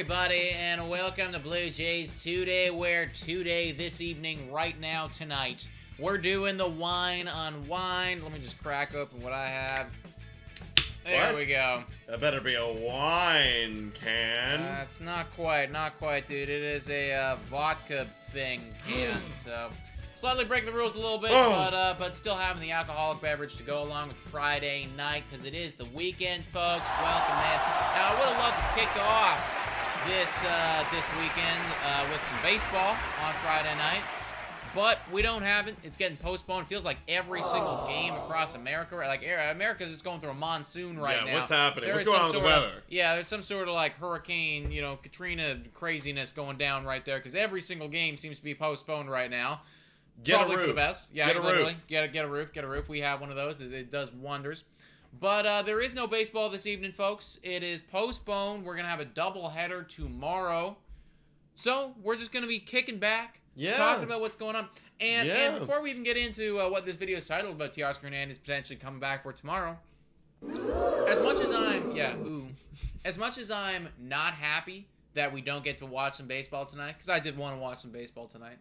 everybody, and welcome to Blue Jays Today, where today, this evening, right now, tonight, we're doing the wine on wine. Let me just crack open what I have. There we go. That better be a wine can. It's not quite, dude. It is a vodka thing can, so slightly breaking the rules a little bit, but still having the alcoholic beverage to go along with Friday night, because it is the weekend, folks. Welcome, man. Now, I would have loved to kick off this weekend with some baseball on Friday night, but we don't have it. It's getting postponed. It feels like every single game across America, like America's just going through a monsoon right now. Yeah, what's happening? What's going on with the weather? There's some sort of like hurricane, Katrina craziness going down right there, because every single game seems to be postponed right now. Probably for the best. Yeah, get a literally. roof. Get a roof. We have one of those. It does wonders. But there is no baseball this evening, folks. It is postponed. We're going to have a doubleheader tomorrow. So we're just going to be kicking back, talking about what's going on. And before we even get into what this video is titled about, Teoscar Hernandez potentially coming back for tomorrow, as much as I'm not happy that we don't get to watch some baseball tonight, because I did want to watch some baseball tonight,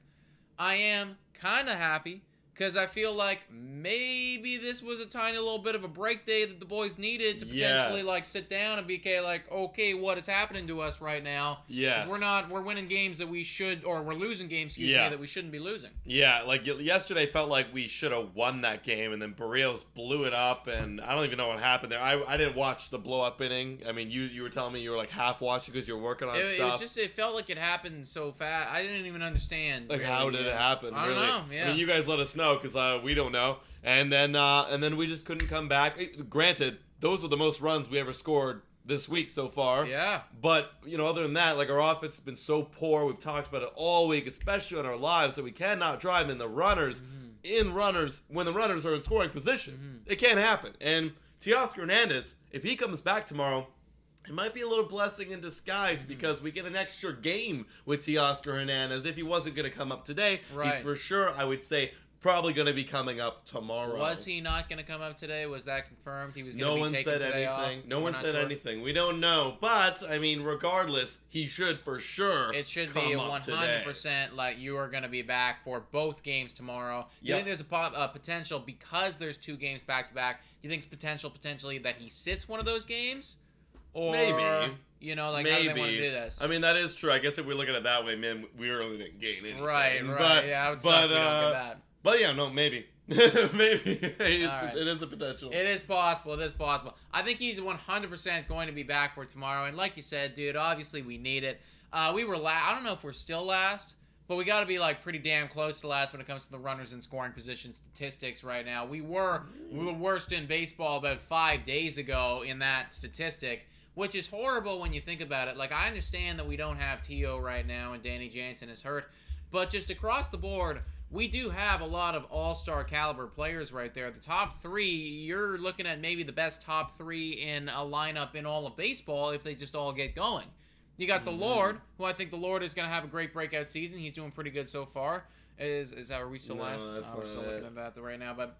I am kind of happy because I feel like maybe this was a tiny little bit of a break day that the boys needed to potentially sit down and be okay, what is happening to us right now? Yes. We're winning games that we should, or we're losing games, that we shouldn't be losing. Yeah, like yesterday felt like we should have won that game, and then Barrios blew it up, and I don't even know what happened there. I didn't watch the blow-up inning. I mean, you were telling me you were like half watching because you were working on stuff. It felt like it happened so fast. I didn't even understand. Like, really, how did it happen? I don't know. Yeah. I mean, you guys let us know because we don't know. And then we just couldn't come back. Granted, those are the most runs we ever scored this week so far. Yeah. But, other than that, our offense has been so poor. We've talked about it all week, especially on our lives, that we cannot drive in the runners, when the runners are in scoring position. It can't happen. And Teoscar Hernandez, if he comes back tomorrow, it might be a little blessing in disguise because we get an extra game with Teoscar Hernandez. If he wasn't going to come up today, he's for sure, I would say, probably going to be coming up tomorrow. Was he not going to come up today? Was that confirmed? He was going to be taking today off? No one said anything. We don't know. But, I mean, regardless, he should for sure It should be 100% like you are going to be back for both games tomorrow. Do you think there's a potential, because there's two games back-to-back, do you think it's potentially that he sits one of those games? Or, maybe. How do they want to do this? I mean, that is true. I guess if we look at it that way, man, we really didn't gain anything. Right. Yeah, I would suck if we don't get that. But yeah, no, maybe. Maybe. It is a potential. It is possible. I think he's 100% going to be back for tomorrow. And like you said, dude, obviously we need it. We were I don't know if we're still last, but we got to be pretty damn close to last when it comes to the runners in scoring position statistics right now. We were worst in baseball about 5 days ago in that statistic, which is horrible when you think about it. I understand that we don't have Teo right now and Danny Jansen is hurt, but just across the board, we do have a lot of all-star caliber players right there. The top three, you're looking at maybe the best top three in a lineup in all of baseball if they just all get going. You got the Lord, who I think the Lord is going to have a great breakout season. He's doing pretty good so far. Are we still last? We're still looking at that right now. But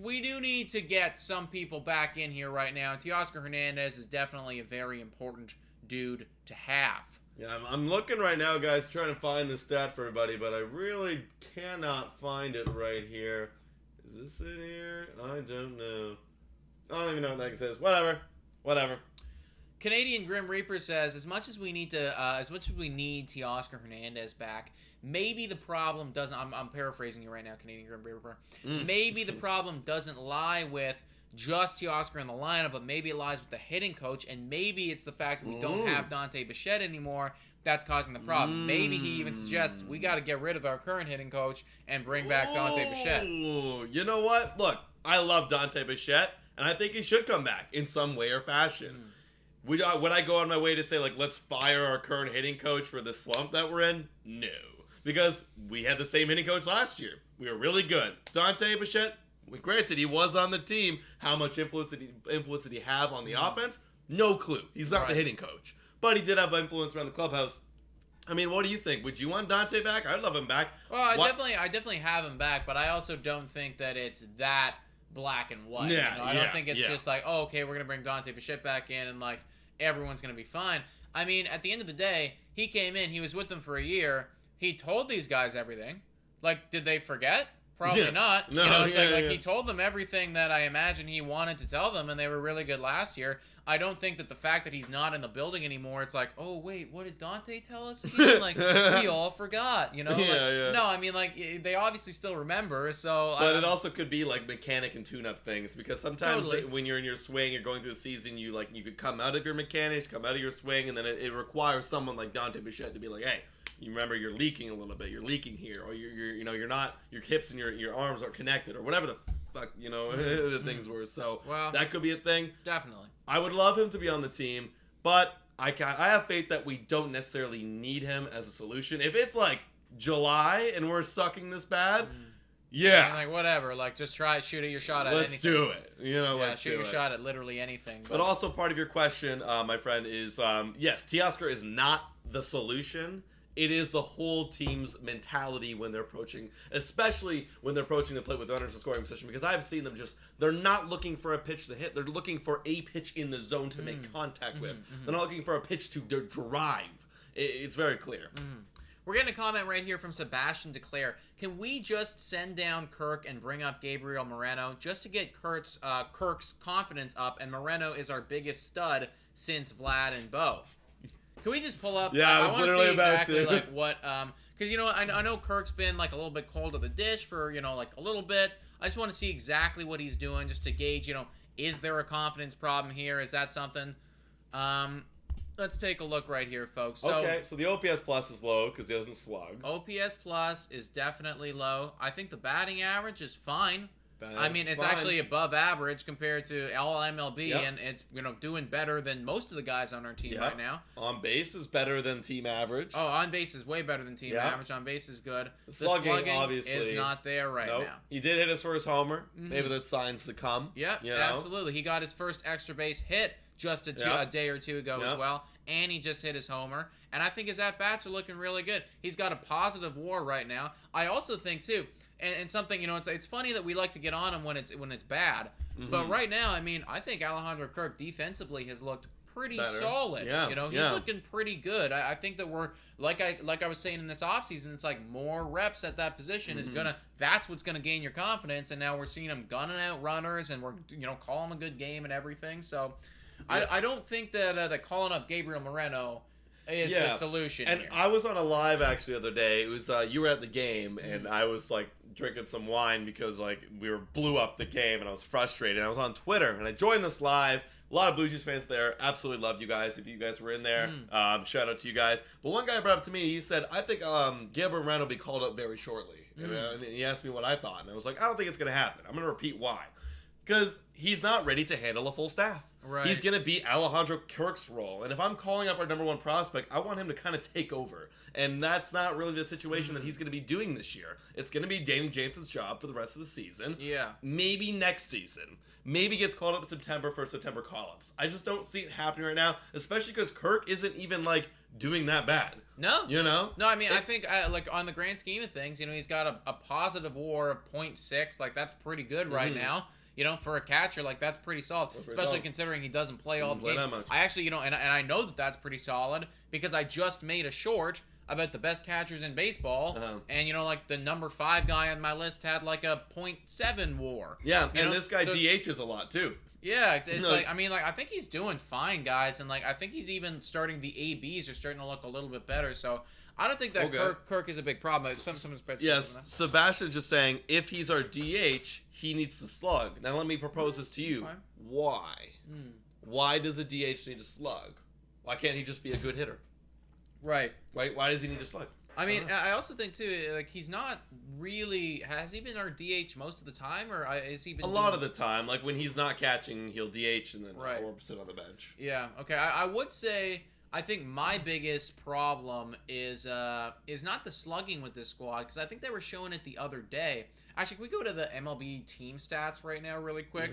we do need to get some people back in here right now. Teoscar Hernandez is definitely a very important dude to have. Yeah, I'm looking right now, guys, trying to find the stat for everybody, but I really cannot find it right here. Is this in here? I don't know. I don't even know what that says. Whatever. Canadian Grim Reaper says, as much as we need Teoscar Hernandez back, maybe the problem doesn't. I'm paraphrasing you right now, Canadian Grim Reaper. Maybe the problem doesn't lie with just Teoscar in the lineup, but maybe it lies with the hitting coach, and maybe it's the fact that we don't have Dante Bichette anymore that's causing the problem. Maybe he even suggests we got to get rid of our current hitting coach and bring back Dante Bichette. You know what? Look, I love Dante Bichette, and I think he should come back in some way or fashion. Would I go on my way to say, let's fire our current hitting coach for the slump that we're in? No. Because we had the same hitting coach last year. We were really good. Dante Bichette, granted, he was on the team. How much influence did he have on the offense? No clue. He's not the hitting coach. But he did have influence around the clubhouse. I mean, what do you think? Would you want Dante back? I'd love him back. Well, I definitely have him back, but I also don't think that it's that black and white. Yeah, I don't think it's just okay, we're going to bring Dante Bichette back in and everyone's going to be fine. I mean, at the end of the day, he came in, he was with them for a year. He told these guys everything. Like, did they forget? Probably not. No, It's like he told them everything that I imagine he wanted to tell them, and they were really good last year. I don't think that the fact that he's not in the building anymore, it's like, oh, wait, what did Dante tell us again? Like, we all forgot, No, I mean, like, they obviously still remember, so... But it also could be, like, mechanic and tune-up things, because sometimes when you're in your swing, you're going through the season, you could come out of your mechanics, come out of your swing, and then it requires someone like Dante Bichette to be like, hey, you remember you're leaking a little bit, you're leaking here, or you're not, your hips and your arms aren't connected, or whatever the fuck, the things were. So that could be a thing. Definitely. I would love him to be on the team, but I have faith that we don't necessarily need him as a solution. If it's like July and we're sucking this bad, yeah. And like, whatever, like, just shoot your shot at anything. Let's do it. Let's shoot your shot at literally anything. But also part of your question, my friend, is yes, Teoscar is not the solution. It is the whole team's mentality when they're approaching, especially when they're approaching the plate with runners in scoring position, because I've seen them they're not looking for a pitch to hit. They're looking for a pitch in the zone to make contact with. They're not looking for a pitch to drive. It's very clear. We're getting a comment right here from Sebastian Declare. Can we just send down Kirk and bring up Gabriel Moreno just to get Kirk's confidence up? And Moreno is our biggest stud since Vlad and Bo. Can we just pull up? Yeah, I want to see exactly like what, because I know Kirk's been like a little bit cold to the dish for like a little bit. I just want to see exactly what he's doing just to gauge, is there a confidence problem here? Is that something? Let's take a look right here, folks. So the OPS plus is low because he doesn't slug. OPS plus is definitely low. I think the batting average is fine. It's actually above average compared to all MLB, and it's doing better than most of the guys on our team right now. On base is better than team average. Oh, on base is way better than team average. On base is good. The slugging obviously is not there right now. He did hit his first homer. Maybe there's signs to come. Yep, absolutely. He got his first extra base hit just a day or two ago as well, and he just hit his homer. And I think his at-bats are looking really good. He's got a positive WAR right now. I also think, too, and something, it's funny that we like to get on him when it's bad. But right now, I think Alejandro Kirk defensively has looked pretty solid. He's looking pretty good. I think that we're like I was saying in this offseason, it's like more reps at that position is that's what's gonna gain your confidence. And now we're seeing him gunning out runners, and we're calling a good game and everything. So I don't think that calling up Gabriel Moreno is the solution. And here. I was on a live actually the other day. It was you were at the game, and I was like drinking some wine because like blew up the game, and I was frustrated. And I was on Twitter, and I joined this live. A lot of Blue Jays fans there. Absolutely loved you guys. If you guys were in there, shout out to you guys. But one guy brought up to me. He said, "I think Gabriel Moreno will be called up very shortly." And he asked me what I thought, and I was like, "I don't think it's going to happen." I'm going to repeat why. Because he's not ready to handle a full staff. Right. He's going to be Alejandro Kirk's role. And if I'm calling up our number one prospect, I want him to kind of take over. And that's not really the situation that he's going to be doing this year. It's going to be Danny Jansen's job for the rest of the season. Yeah. Maybe next season. Maybe gets called up in September for September call-ups. I just don't see it happening right now, especially because Kirk isn't even, like, doing that bad. No. No, I think, like, on the grand scheme of things, he's got a positive WAR of 0.6. Like, that's pretty good right now. For a catcher, like, that's pretty solid. Especially considering he doesn't play all the games. I actually, and I know that that's pretty solid because I just made a short about the best catchers in baseball. And, like, the number 5 guy on my list had, like, a 0.7 WAR. Yeah, and this guy DHs a lot, too. Yeah, it's like, I think he's doing fine, guys. And, like, I think he's even starting the ABs are starting to look a little bit better. So, I don't think that Kirk is a big problem. Yes, Sebastian's just saying if he's our DH, he needs to slug. Now let me propose this to you. Why? Why does a DH need to slug? Why can't he just be a good hitter? Right. Why does he need to slug? I also think too, like, he's not really. Has he been our DH most of the time, or is he been a lot of the time? Like when he's not catching, he'll DH and then or sit on the bench. Yeah. Okay. I would say. I think my biggest problem is not the slugging with this squad, because I think they were showing it the other day. Actually, can we go to the MLB team stats right now really quick?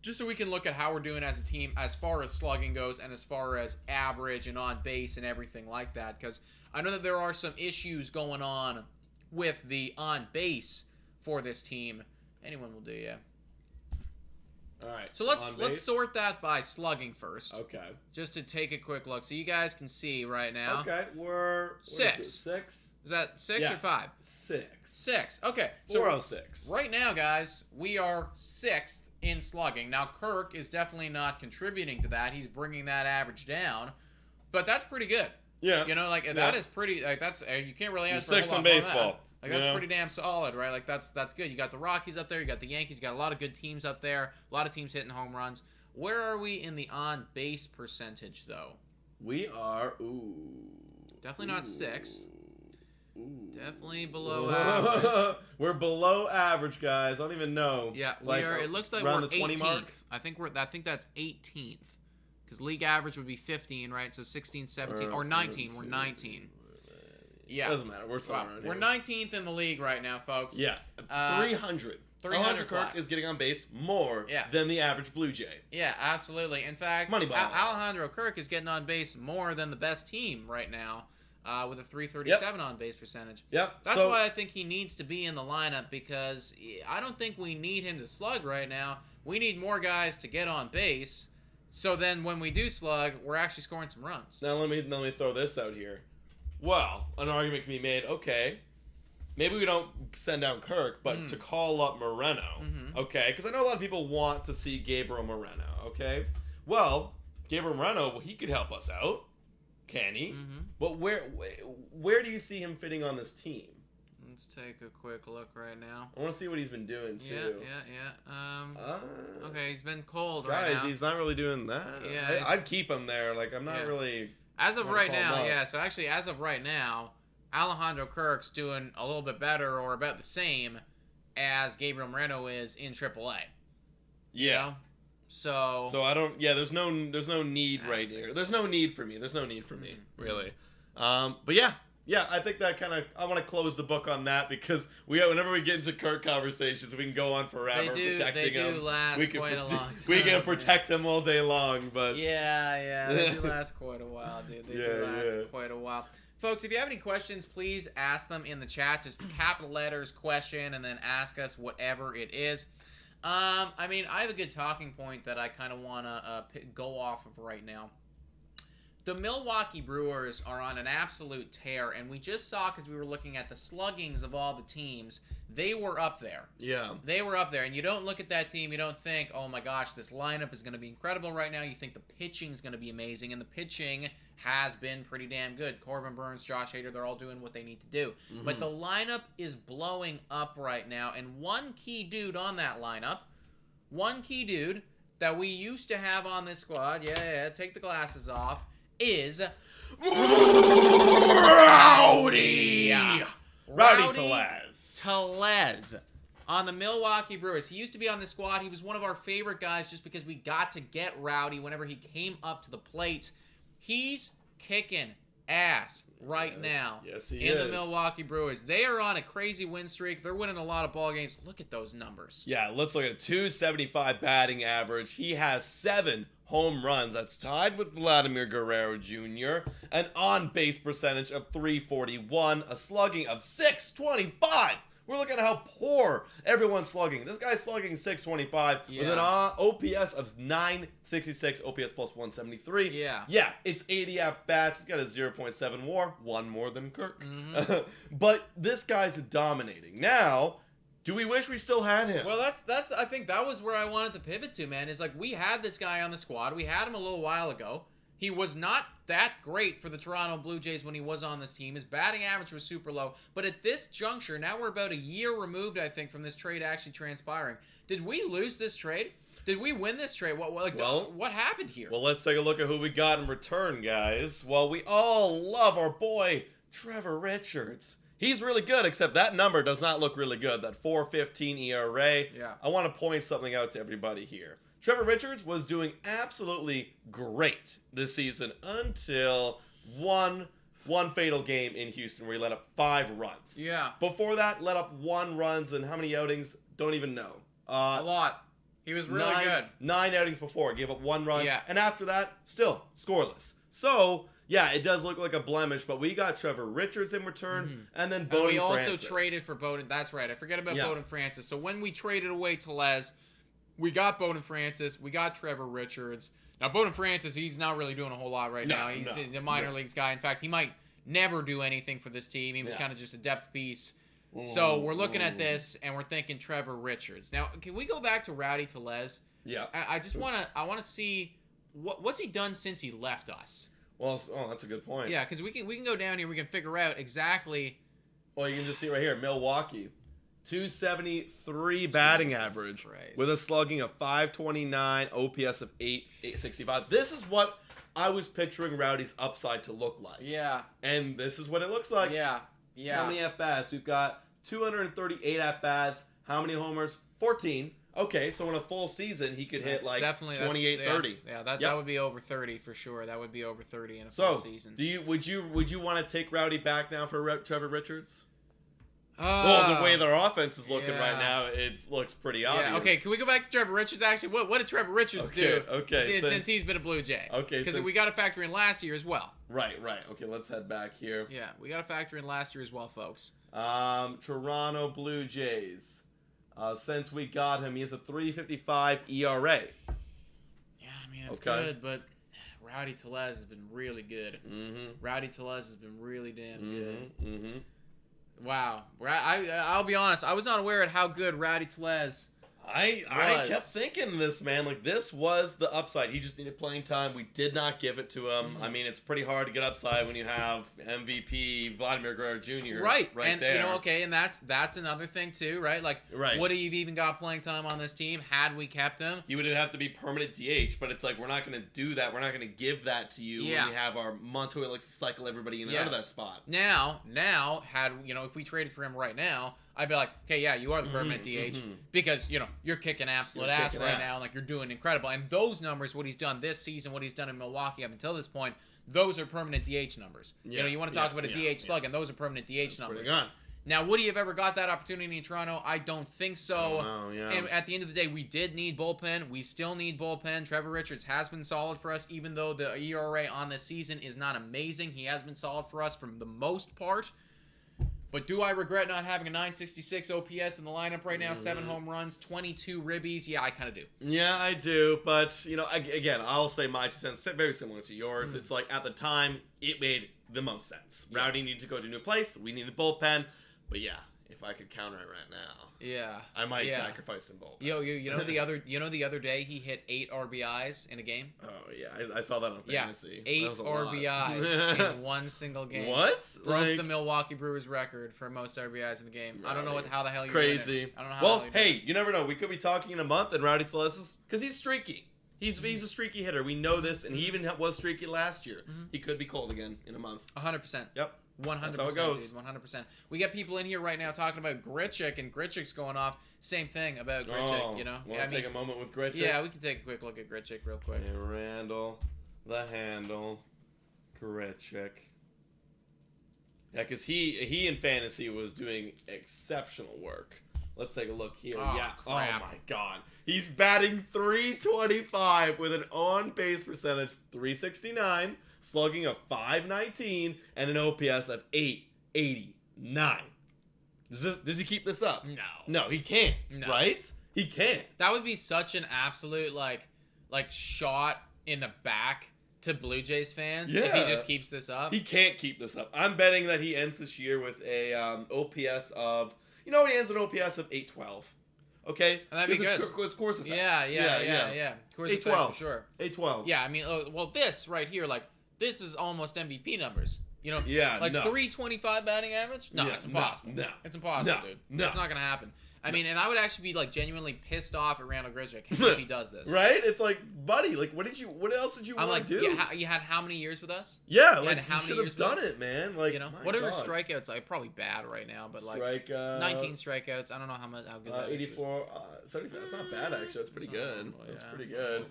Just so we can look at how we're doing as a team as far as slugging goes and as far as average and on base and everything like that. Because I know that there are some issues going on with the on base for this team. Anyone will do, yeah. All right. So let's sort that by slugging first. Okay. Just to take a quick look, so you guys can see right now. Okay, we're 6. 6. Is that 6 or 5? 6. 6. Okay. So 406. right now, guys, we are 6th in slugging. Now, Kirk is definitely not contributing to that. He's bringing that average down, but that's pretty good. Yeah. You know, like that is pretty. Like that's you can't really ask for a 6th whole in lot more than baseball. that. Like that's pretty damn solid, right? Like that's good. You got the Rockies up there. You got the Yankees. You got a lot of good teams up there. A lot of teams hitting home runs. Where are we in the on base percentage, though? We are definitely not 6. Definitely below average. We're below average, guys. I don't even know. Yeah, we are. It looks like we're around the 20 18th. mark. I think that's 18th. Because league average would be 15, right? So 16, 17, or 19. We're 19. Yeah. Doesn't matter. We're somewhere around We're here. 19th in the league right now, folks. Yeah. 300. 300 Kirk is getting on base more Yeah. than the average Blue Jay. Yeah, absolutely. In fact, Moneyball. Alejandro Kirk is getting on base more than the best team right now with a 337 on base percentage. Yep. That's why I think he needs to be in the lineup, because I don't think we need him to slug right now. We need more guys to get on base, so then when we do slug, we're actually scoring some runs. Now let me throw this out here. Well, an argument can be made. Okay, maybe we don't send out Kirk, but to call up Moreno. Okay, because I know a lot of people want to see Gabriel Moreno. Okay, well, Gabriel Moreno, he could help us out, can he? But where do you see him fitting on this team? Let's take a quick look right now. I want to see what he's been doing too. Yeah. Okay, he's been cold guys, right now. He's not really doing that. Yeah, I'd keep him there. Like I'm not really. As of right now, yeah. So actually, as of right now, Alejandro Kirk's doing a little bit better or about the same as Gabriel Moreno is in AAA. You know? So I don't. Yeah, there's no need right here. There's no need for me. Really. But yeah, I think that kind of. I want to close the book on that because whenever we get into Kirk conversations, we can go on forever protecting him. They do last quite a long time. We can protect him all day long, but yeah, they do last quite a while, dude. They do last quite a while. Folks, if you have any questions, please ask them in the chat. Just capital letters, question, and then ask us whatever it is. I mean, I have a good talking point that I kind of want to go off of right now. The Milwaukee Brewers are on an absolute tear, and we just saw, because we were looking at the sluggings of all the teams, they were up there. Yeah. They were up there, and you don't look at that team, you don't think, oh my gosh, this lineup is going to be incredible right now. You think the pitching is going to be amazing, and the pitching has been pretty damn good. Corbin Burns, Josh Hader, they're all doing what they need to do. But the lineup is blowing up right now, and one key dude on that lineup, that we used to have on this squad, take the glasses off, is Rowdy Tellez on the Milwaukee Brewers. He used to be on the squad. He was one of our favorite guys just because we got to get Rowdy whenever he came up to the plate. He's kicking ass right now in the Milwaukee Brewers. They are on a crazy win streak. They're winning a lot of ball games. Look at those numbers. Yeah, let's look at 275 batting average. He has 7 home runs. That's tied with Vladimir Guerrero Jr. An on-base percentage of 341. A slugging of 625. We're looking at how poor everyone's slugging. This guy's slugging 625 with an OPS of 966, OPS plus 173. Yeah, it's 80 at-bats. He's got a 0.7 WAR, one more than Kirk. But this guy's dominating. Now, do we wish we still had him? Well, that's I think that was where I wanted to pivot to, man. Is like we had this guy on the squad. We had him a little while ago. He was not that great for the Toronto Blue Jays when he was on this team. His batting average was super low. But at this juncture, now we're about a year removed, I think, from this trade actually transpiring. Did we lose this trade? Did we win this trade? What happened here? Well, let's take a look at who we got in return, guys. Well, we all love our boy, Trevor Richards. He's really good, except that number does not look really good, that 4.15 ERA. Yeah. I want to point something out to everybody here. Trevor Richards was doing absolutely great this season until one fatal game in Houston where he let up 5 runs. Yeah. Before that, let up 1 runs and how many outings? Don't even know. A lot. He was really good. 9 outings before, gave up 1 run. Yeah. And after that, still scoreless. So, yeah, it does look like a blemish, but we got Trevor Richards in return, and then Bowden Francis. We also traded for Bowden. That's right. I forget about Bowden Francis. So when we traded away Tellez, We got Bowden Francis. We got Trevor Richards. Now, Bowden Francis, he's not really doing a whole lot right now. He's the minor leagues guy. In fact, he might never do anything for this team. He was kind of just a depth piece. So we're looking at this, and we're thinking Trevor Richards. Now, can we go back to Rowdy Tellez? Yeah. I just want to see what's he done since he left us. Well, that's a good point. Yeah, because we can go down here. We can figure out exactly. Well, you can just see right here, Milwaukee, 273 batting average with a slugging of 529, OPS of 865. This is what I was picturing Rowdy's upside to look like. Yeah. And this is what it looks like. Yeah. How many at-bats? We've got 238 at-bats. How many homers? 14. Okay, so in a full season, he could hit like 28, 30. Yeah, that would be over 30 for sure. That would be over 30 in a full season. Would you want to take Rowdy back now for Trevor Richards? Well, the way their offense is looking right now, it looks pretty obvious. Yeah, okay, can we go back to Trevor Richards, actually? What did Trevor Richards do since he's been a Blue Jay? Okay. Because we got to factor in last year as well. Right. Okay, let's head back here. Yeah, we got to factor in last year as well, folks. Toronto Blue Jays. Since we got him, he has a 3.55 ERA. Yeah, I mean, it's good, but Rowdy Tellez has been really good. Rowdy Tellez has been really damn good. Wow. I'll be honest. I was not aware of how good Rowdy Tellez I kept thinking this, man. Like, this was the upside. He just needed playing time. We did not give it to him. I mean, it's pretty hard to get upside when you have MVP Vladimir Guerrero Jr. right and, there. And that's another thing too, right? Like, would he have even got playing time on this team had we kept him? He would have to be permanent DH, but it's like, we're not going to do that. We're not going to give that to you when we have our Montoya likes to cycle everybody in and out of that spot. Now, had if we traded for him right now, I'd be like, okay, yeah, you are the permanent DH because, you're kicking absolute ass right now. Like, you're doing incredible. And those numbers, what he's done this season, what he's done in Milwaukee up until this point, those are permanent DH numbers. You want to talk about a DH slug, and those are permanent DH numbers. Now, would he have ever got that opportunity in Toronto? I don't think so. And at the end of the day, we did need bullpen. We still need bullpen. Trevor Richards has been solid for us, even though the ERA on this season is not amazing. He has been solid for us for the most part. But do I regret not having a 966 OPS in the lineup right now? 7 home runs, 22 ribbies. Yeah, I kind of do. Yeah, I do. But, again, I'll say my 2 cents, very similar to yours. It's like, at the time, it made the most sense. Rowdy needed to go to a new place. We needed bullpen. But, yeah, if I could counter it right now, I might sacrifice them both. The other day he hit 8 RBIs in a game. Oh yeah, I saw that on fantasy. 8 RBIs in one single game. What? Broke the Milwaukee Brewers record for most RBIs in a game. I don't know how the hell you're crazy. Doing it. I don't know how. Hey, you never know. We could be talking in a month, and Rowdy Tellez is because he's streaky. He's a streaky hitter. We know this, and he even was streaky last year. He could be cold again in a month. 100%. Yep. 100%, That's how it goes. Dude, 100%. We got people in here right now talking about Grichuk, and Grichuk's going off. Same thing about Grichuk, Want to take a moment with Grichuk? Yeah, we can take a quick look at Grichuk real quick. Yeah, Randall, the handle, Grichuk. Yeah, because he in fantasy was doing exceptional work. Let's take a look here. Crap. Oh my God. He's batting .325 with an on-base percentage 369. Slugging of 519 and an OPS of 889. Does he keep this up? No, he can't. No. Right? He can't. That would be such an absolute like shot in the back to Blue Jays fans if he just keeps this up. He can't keep this up. I'm betting that he ends this year with a OPS of he ends an OPS of 812. Okay, that'd be good. It's course effect. Yeah. Course effect for sure. 812. Yeah, I mean, this right here, this is almost MVP numbers. 325 batting average? No, it's impossible. No. It's impossible, dude. No. It's not going to happen. I mean, and I would actually be genuinely pissed off at Randall Grichuk if he does this. Right? It's like, buddy, what else did you want to do? You had how many years with us? Yeah, you should have done it, man. What are his strikeouts? Probably bad right now, but 19 strikeouts. I don't know how good that is. 84. 77. That's not bad actually. That's pretty good. That's pretty good.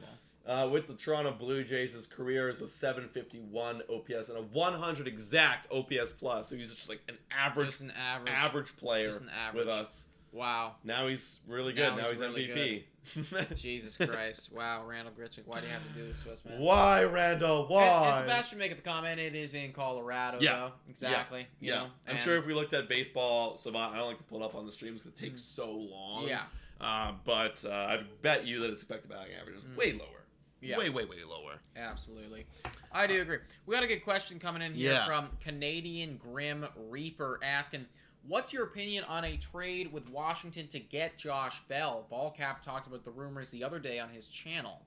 With the Toronto Blue Jays, his career is a 751 OPS and a 100 exact OPS plus. So he's just like an average player with us. Wow. Now he's really good. Now he's really MVP. Jesus Christ. Wow, Randall Grichuk. Why do you have to do this to us, man? Why, Randall? Why? And Sebastian make the comment, it is in Colorado, though. Exactly. Yeah. I'm sure if we looked at Baseball Savant, I don't like to pull it up on the streams because it takes so long. Yeah. But I bet you that his expected batting average is way lower. Yeah. Way lower. Absolutely. I do agree. We got a good question coming in here from Canadian Grim Reaper asking, what's your opinion on a trade with Washington to get Josh Bell? Ballcap talked about the rumors the other day on his channel.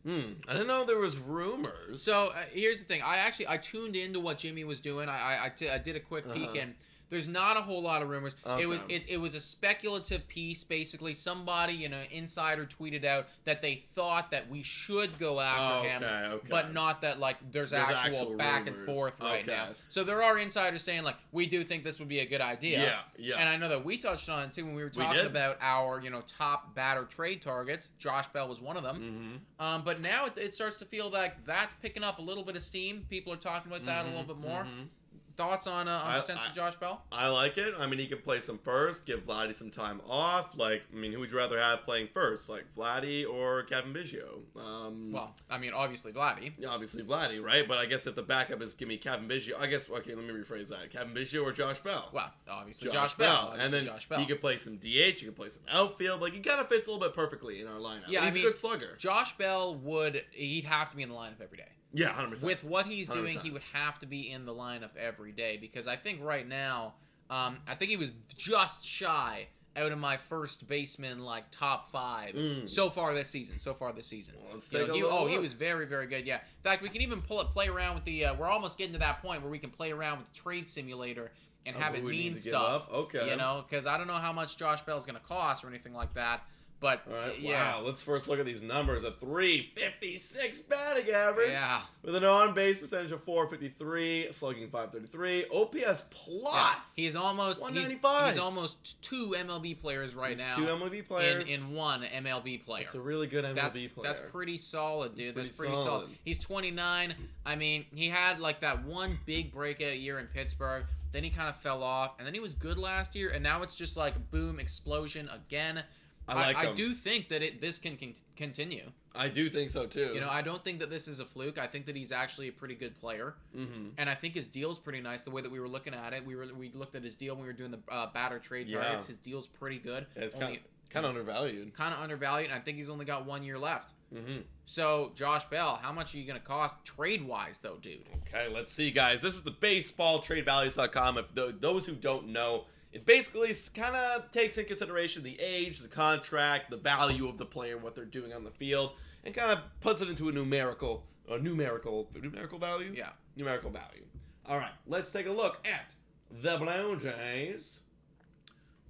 I didn't know there was rumors. So here's the thing. I tuned into what Jimmy was doing. I did a quick peek, and there's not a whole lot of rumors. Okay. It was a speculative piece, basically. Somebody, insider tweeted out that they thought that we should go after him, but not that there's actual back rumors. And forth right now. So there are insiders saying we do think this would be a good idea. Yeah. And I know that we touched on it too when we were talking about our top batter trade targets. Josh Bell was one of them. But now it starts to feel like that's picking up a little bit of steam. People are talking about that a little bit more. Thoughts on potential Josh Bell? I like it. I mean, he can play some first, give Vladdy some time off. Who would you rather have playing first, Vladdy or Kevin Biggio? Obviously Vladdy. Yeah, obviously Vladdy, right? But I guess if the backup is give me Kevin Biggio, let me rephrase that. Kevin Biggio or Josh Bell? Well, obviously Josh Bell. And then he could play some DH, you could play some outfield. He kind of fits a little bit perfectly in our lineup. Yeah, he's a good slugger. Josh Bell he'd have to be in the lineup every day. Yeah, 100%. With what he's doing, he would have to be in the lineup every day because I think right now, I think he was just shy out of my first baseman top 5 so far this season. Well, let's take a look. He was very, very good. Yeah. In fact, we can even play around with the. We're almost getting to that point where we can play around with the trade simulator and have it mean stuff. Okay. Because I don't know how much Josh Bell is going to cost or anything like that. But, all right, wow, let's first look at these numbers. A 356 batting average. Yeah. With an on-base percentage of 453, slugging 533, OPS plus. Yeah. He's almost 195. He's almost 2 MLB players now. 2 MLB players. In one MLB player. That's a really good MLB player. That's pretty solid, dude. That's pretty solid. He's 29. I mean, he had that one big breakout year in Pittsburgh. Then he kind of fell off. And then he was good last year. And now it's just boom, explosion again. I do think that this can continue. I do think so too. I don't think that this is a fluke. I think that he's actually a pretty good player, and I think his deal's pretty nice. The way that we were looking at it, we looked at his deal when we were doing the batter trade targets. His deal's pretty good. Yeah, it's kind of undervalued. Kind of undervalued, and I think he's only got 1 year left. So Josh Bell, how much are you going to cost trade wise though, dude? Okay, let's see, guys. This is the baseballtradevalues.com. If those who don't know. It basically kind of takes in consideration the age, the contract, the value of the player, what they're doing on the field, and kind of puts it into a numerical value? Yeah. Numerical value. All right, let's take a look at the Blue Jays.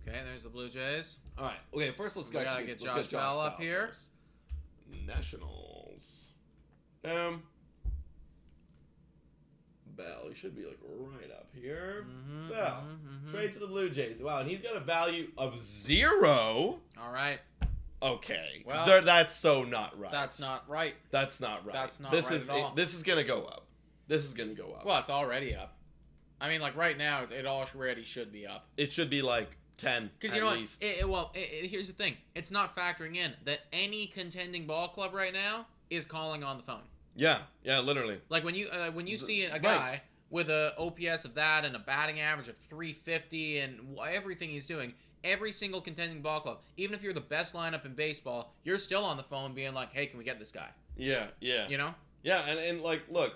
Okay, there's the Blue Jays. All right, okay, first let's get Josh Bell up here. First. Nationals. Bell. He should be right up here. Bell. Trade to the Blue Jays. Wow, and he's got a value of 0. All right. Okay. Well, that's so not right. That's not right. That's not right. That's not right at all. This is going to go up. This is going to go up. Well, it's already up. I mean, right now, it already should be up. It should be 10 because you know what? Here's the thing. It's not factoring in that any contending ball club right now is calling on the phone. Yeah, literally. When you see a guy with a OPS of that and a batting average of 350 and everything he's doing, every single contending ball club, even if you're the best lineup in baseball, you're still on the phone being like, "Hey, can we get this guy?" Yeah. You know? Yeah, and look,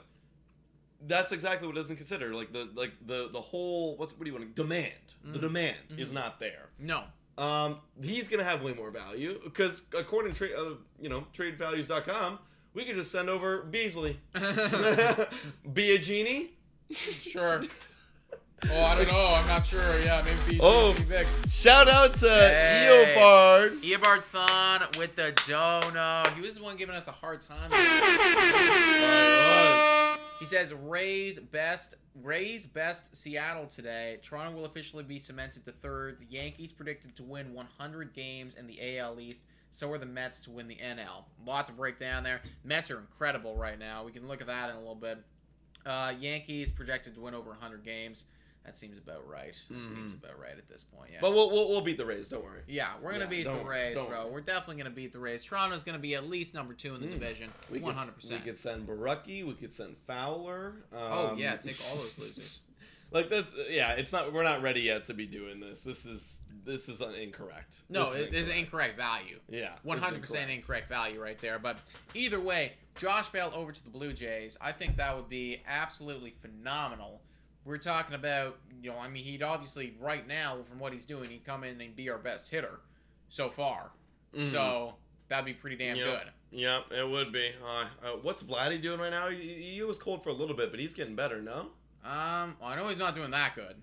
that's exactly what it doesn't consider. The whole what do you want? Demand. The demand is not there. No. He's gonna have way more value because according to tradevalues.com. We could just send over Beasley. Be a genie? Sure. Oh, I don't know. I'm not sure. Yeah, maybe be big. Shout out to Eobard. Eobard Thon with the dono. He was the one giving us a hard time. He says Rays best Seattle today. Toronto will officially be cemented to third. The Yankees predicted to win 100 games in the AL East. So are the Mets to win the NL. A lot to break down there. Mets are incredible right now. We can look at that in a little bit. Yankees projected to win over 100 games. That seems about right. That seems about right at this point. Yeah. But we'll beat the Rays. Don't worry. Yeah, we're gonna beat the Rays, bro. We're definitely gonna beat the Rays. Toronto's gonna be at least number 2 in the division. 100%. We could send Barucki. We could send Fowler. Take all those losers. Like this, yeah. It's not. We're not ready yet to be doing this. This is incorrect. No, it is incorrect value. Yeah, 100% incorrect value right there. But either way, Josh Bell over to the Blue Jays. I think that would be absolutely phenomenal. We're talking about, I mean, he'd obviously right now from what he's doing, he'd come in and be our best hitter so far. Mm-hmm. So that'd be pretty damn good. Yeah, it would be. What's Vladdy doing right now? He was cold for a little bit, but he's getting better. No. Well, I know he's not doing that good,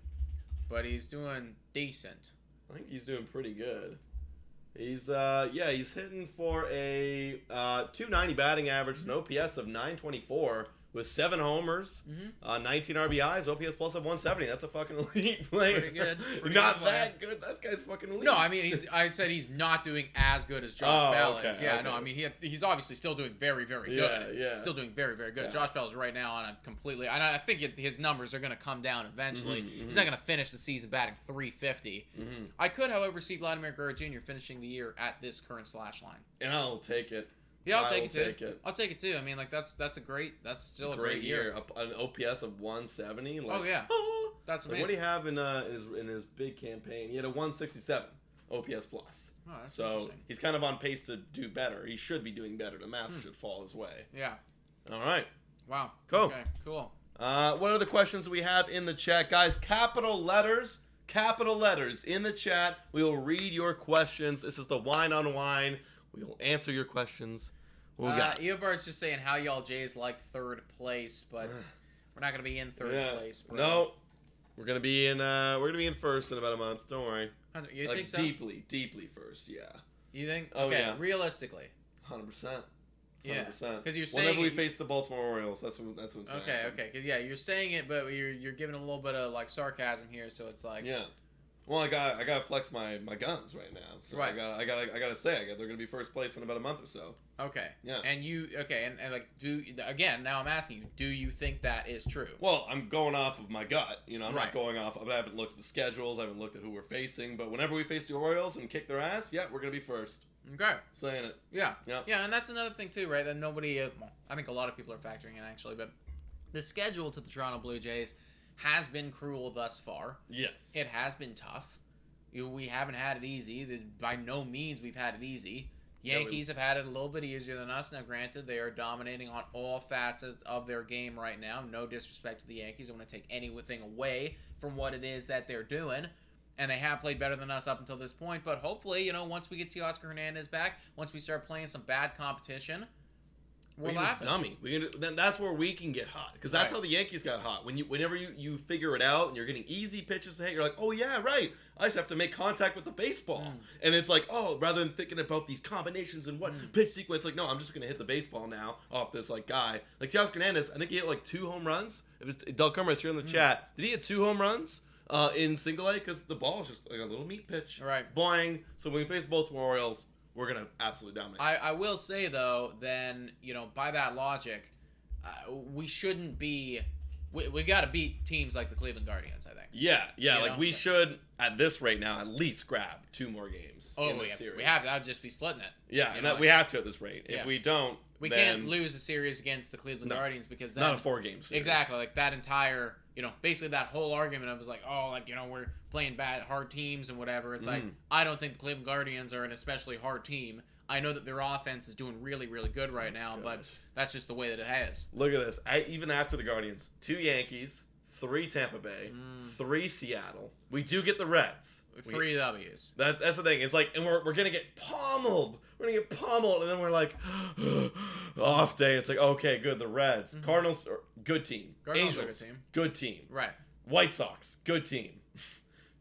but he's doing decent. I think he's doing pretty good. He's he's hitting for a 290 batting average, an OPS of 924 with 7 homers, 19 RBIs, OPS plus of 170. That's a fucking elite player. Pretty good. Not that good. That guy's fucking elite. No, I mean I said he's not doing as good as Josh Bell is. Yeah, okay. No, I mean he's obviously still doing very, very good. Yeah. Still doing very, very good. Yeah. Josh Bell is right now on a completely. I think his numbers are going to come down eventually. He's not going to finish the season batting 350. I could, however, see Vladimir Guerrero Jr. finishing the year at this current slash line. And I'll take it. Yeah, I'll take it too. I'll take it too. I mean, like that's still a great year. An OPS of 170. Like, oh yeah, that's amazing. Like, what do you have in his big campaign? He had a 167 OPS plus. Oh, that's so he's kind of on pace to do better. He should be doing better. The math should fall his way. Yeah. All right. Wow. Cool. Okay. Cool. What other questions do we have in the chat, guys? Capital letters in the chat. We will read your questions. This is the Wine on Wine. We will answer your questions. What we got? Eobart's just saying how y'all Jays like third place, but we're not gonna be in third place. Bro. No, we're gonna be in first in about a month. Don't worry. You think so? Deeply first. Yeah. You think? Oh, okay, yeah. Realistically. 100%. Yeah. Because you're saying whenever we face the Baltimore Orioles, that's when it's gonna happen. Okay. Because you're saying it, but you're giving a little bit of like sarcasm here, so it's like Well, I gotta flex my guns right now. So right. I gotta say they're gonna be first place in about a month or so. Okay. Yeah. And and like now I'm asking you, do you think that is true? Well, I'm going off of my gut. I'm right. not going off. I haven't looked at the schedules. I haven't looked at who we're facing. But whenever we face the Orioles and kick their ass, we're gonna be first. Okay. Saying it. Yeah. Yeah, and that's another thing too, right? That nobody. I think a lot of people are factoring in actually, but the schedule to the Toronto Blue Jays has been cruel thus far. Yes. It has been tough. We haven't had it easy. By no means we've had it easy. Yankees have had it a little bit easier than us. Now, granted, they are dominating on all facets of their game right now. No disrespect to the Yankees. I want to take anything away from what it is that they're doing. And they have played better than us up until this point. But hopefully, once we get Teoscar Hernandez back, once we start playing some bad competition, we're laughing. Dummy. Then that's where we can get hot, because that's how the Yankees got hot. Whenever you figure it out and you're getting easy pitches to hit, you're like, oh yeah, right. I just have to make contact with the baseball, and it's like, oh, rather than thinking about these combinations and what pitch sequence, like no, I'm just gonna hit the baseball now off this guy like Teoscar Hernandez. I think he hit 2 home runs. It was Del Carmeras here in the chat. Did he hit 2 home runs? In single A, because the ball is just like a little meat pitch. Right. Boing. So when we face Baltimore Orioles, we're going to absolutely dominate. I will say, though, then, by that logic, we shouldn't be... We got to beat teams like the Cleveland Guardians, I think. Yeah. We should, at this rate now, at least grab 2 more games in this series. We have to. I'd just be splitting it. Yeah, we have to at this rate. If we don't, we can't lose a series against the Cleveland Guardians, because then... Not a 4-game series. Exactly. Like, that entire... basically that whole argument of we're playing bad, hard teams and whatever. It's like, I don't think the Cleveland Guardians are an especially hard team. I know that their offense is doing really, really good right now, but that's just the way that it is. Look at this. Even after the Guardians, 2 Yankees, 3 Tampa Bay, 3 Seattle. We do get the Reds. 3 W's. That's the thing. It's like, and we're going to get pummeled. We're going to get pummeled, and then we're like, off day. It's like, okay, good, the Reds. Cardinals, good team. Cardinals Angels, are a good team. Good team. Right. White Sox, good team.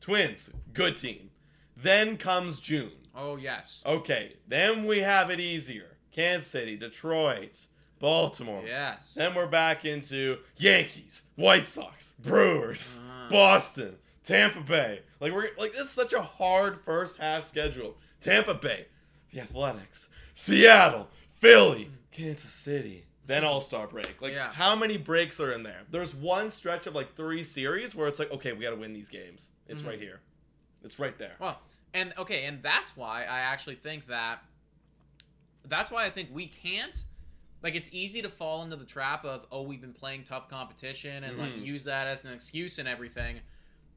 Twins, good team. Then comes June. Oh, yes. Okay, then we have it easier. Kansas City, Detroit, Baltimore. Yes. Then we're back into Yankees, White Sox, Brewers, Boston, Tampa Bay. This is such a hard first half schedule. Tampa Bay, the Athletics, Seattle, Philly, Kansas City. Then All-Star break. How many breaks are in there? There's one stretch of 3 series where it's like, okay, we got to win these games. It's right here. It's right there. Well, and that's why I actually think that's why I think we can't like it's easy to fall into the trap of, oh, we've been playing tough competition and like use that as an excuse and everything.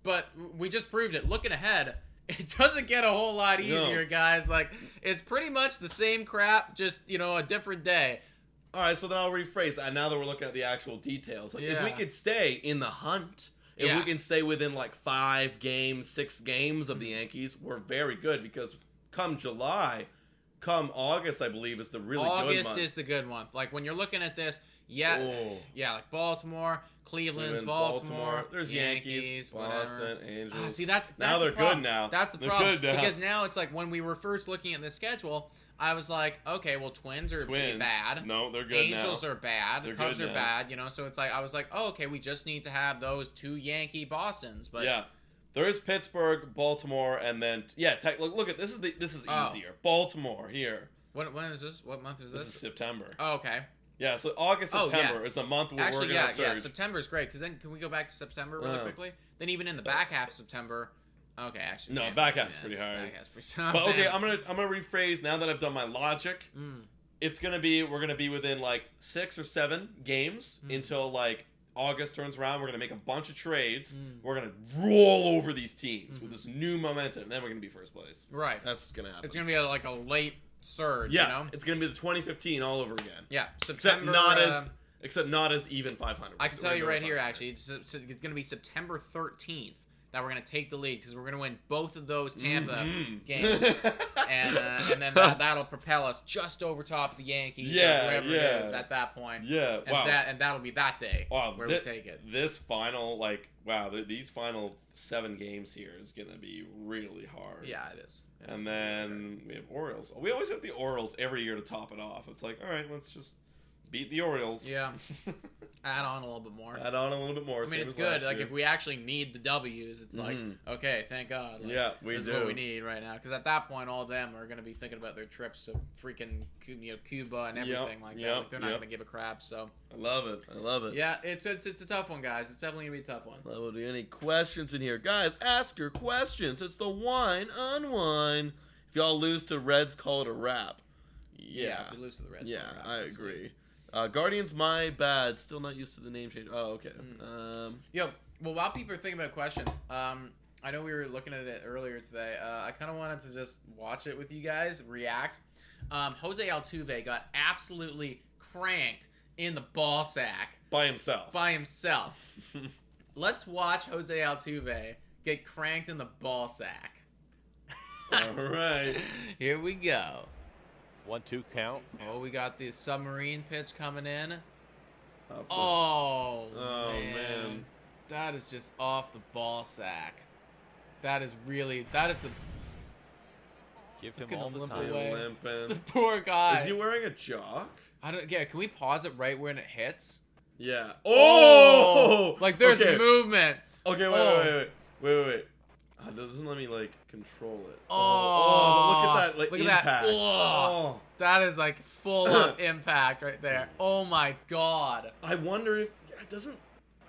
But we just proved it. Looking ahead, it doesn't get a whole lot easier, guys. Like, it's pretty much the same crap, just, a different day. All right, so then I'll rephrase. Now that we're looking at the actual details, like if we could stay in the hunt, if we can stay within like 5 games, 6 games of the Yankees, we're very good, because come July, come August, I believe, is the really good month. August is the good month. Like, when you're looking at this, like Baltimore, Cleveland, Baltimore, there's Yankees, Boston, Angels. See, that's now they're the problem. good now. That's the problem. Because now it's like when we were first looking at the schedule, I was like, okay, well, Twins are bad. No, they're good Angels now. are bad. They're Cubs good are now. bad. So it's like I was like, oh, okay, we just need to have those 2 Yankee Bostons. But yeah, there is Pittsburgh, Baltimore, and then look at this is easier. Baltimore here. When is this? What month is this? This is September. Oh, okay. Yeah, so August, September is the month where we're going to surge. September is great, because then can we go back to September really quickly? Then even in the back half of September, okay, actually. No, back half's pretty hard. Back half's pretty but okay, I'm gonna rephrase now that I've done my logic. It's gonna be we're gonna be within like 6 or 7 games until like August turns around. We're gonna make a bunch of trades. We're gonna roll over these teams with this new momentum. And then we're gonna be first place. Right. That's gonna happen. It's gonna be like a late surge. Yeah, it's gonna be the 2015 all over again. Yeah, September. Except not as even 500. I can tell you right here, actually, it's gonna be September 13th that we're gonna take the lead, because we're gonna win both of those Tampa games, and then that'll propel us just over top of the Yankees, or whoever it is at that point. Yeah, and that'll be that day where we take it. This final, these final 7 games here is gonna be really hard. Yeah, it is. And then we have Orioles. We always have the Orioles every year to top it off. It's like, all right, let's just beat the Orioles. Yeah. Add on a little bit more. Add on a little bit more. I mean, it's good. Like, if we actually need the W's, it's like, okay, thank God. Like, yeah, we this do. is what we need right now. Because at that point, all of them are going to be thinking about their trips to freaking Cuba and everything like that. Like, they're not going to give a crap. So I love it. Yeah, it's a tough one, guys. It's definitely going to be a tough one. Will there be any questions in here? Guys, ask your questions. It's the Wine Unwine. If y'all lose to Reds, call it a wrap. Yeah, if we lose to the Reds, yeah, I agree. Guardians, my bad. Still not used to the name change. Oh, okay. Well, while people are thinking about questions, I know we were looking at it earlier today. I kind of wanted to just watch it with you guys, react. Jose Altuve got absolutely cranked in the ball sack. By himself. Let's watch Jose Altuve get cranked in the ball sack. All right. Here we go. 1-2 count. Oh, we got the submarine pitch coming in. Oh, man. That is just off the ball sack. That is a... Give him all the time. Limping. The poor guy. Is he wearing a jock? Can we pause it right when it hits? Yeah. Oh! Like, there's movement. Okay, wait. It doesn't let me, control it. Oh, but look at that, impact. Oh, that is, full up impact right there. Oh, my God. I wonder if it doesn't...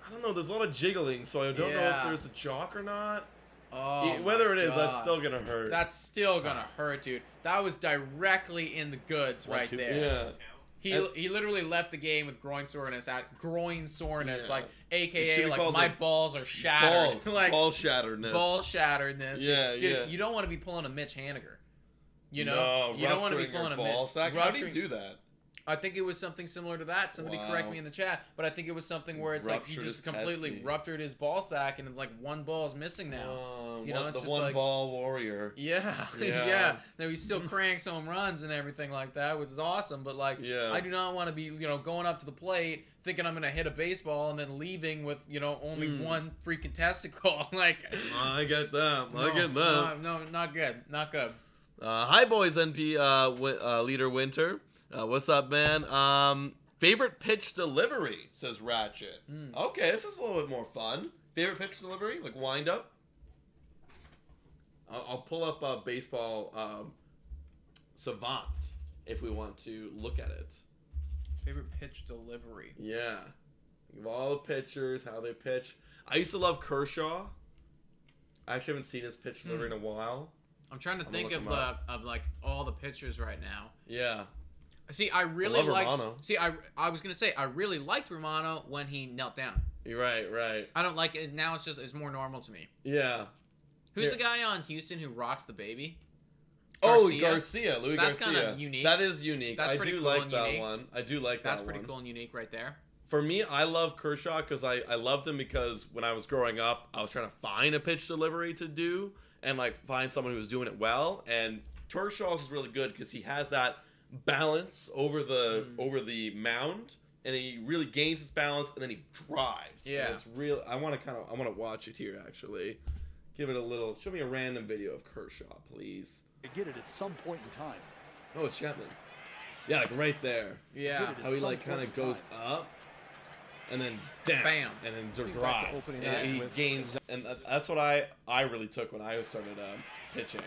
I don't know. There's a lot of jiggling, so I don't know if there's a jock or not. Oh, whether it is, that's still going to hurt. That's still going to hurt, dude. That was directly in the goods right there. Yeah. He literally left the game with groin soreness, AKA my balls are shattered. Ball shatteredness. Ball shatteredness. Yeah, dude, you don't want to be pulling a Mitch Haniger. You know? No, you don't want to be pulling a ball sack. How do you do that? I think it was something similar to that. Somebody correct me in the chat, but I think it was something where it's he just completely ruptured his ball sack, and it's one ball is missing now. It's the one ball warrior. Yeah, yeah. Now he still cranks home runs and everything like that, which is awesome. But I do not want to be going up to the plate thinking I'm gonna hit a baseball and then leaving with only one freaking testicle. I get that. No, not good. Not good. Hi, boys. NP leader Winter. What's up, man? Favorite pitch delivery, says Ratchet. Okay, this is a little bit more fun. Favorite pitch delivery, wind up. I'll pull up baseball Savant if we want to look at it. Favorite pitch delivery. Yeah, think of all the pitchers, how they pitch. I used to love Kershaw. I actually haven't seen his pitch delivery in a while. I'm trying to think of all the pitchers right now. Yeah. See, I really love like. Romano. See, I was gonna say I really liked Romano when he knelt down. You're right. I don't like it now. It's more normal to me. Yeah. Who's the guy on Houston who rocks the baby? Louis That's Garcia. kind of unique. That is unique. That's I pretty do cool like and that unique. one. I do like That's that pretty one. cool and unique right there. For me, I love Kershaw because I loved him because when I was growing up, I was trying to find a pitch delivery to do and like find someone who was doing it well. And Kershaw's is really good because he has that balance over the mound, and he really gains his balance, and then he drives. Yeah, and it's real. I want to watch it here actually. Give it a little. Show me a random video of Kershaw, please. Get it at some point in time. Oh, it's Chapman. Yeah, like right there. Yeah, How he like kind of goes up, and then down, Bam. and then Think back to drives. opening And night he with- gains, and that's what I really took when I started pitching.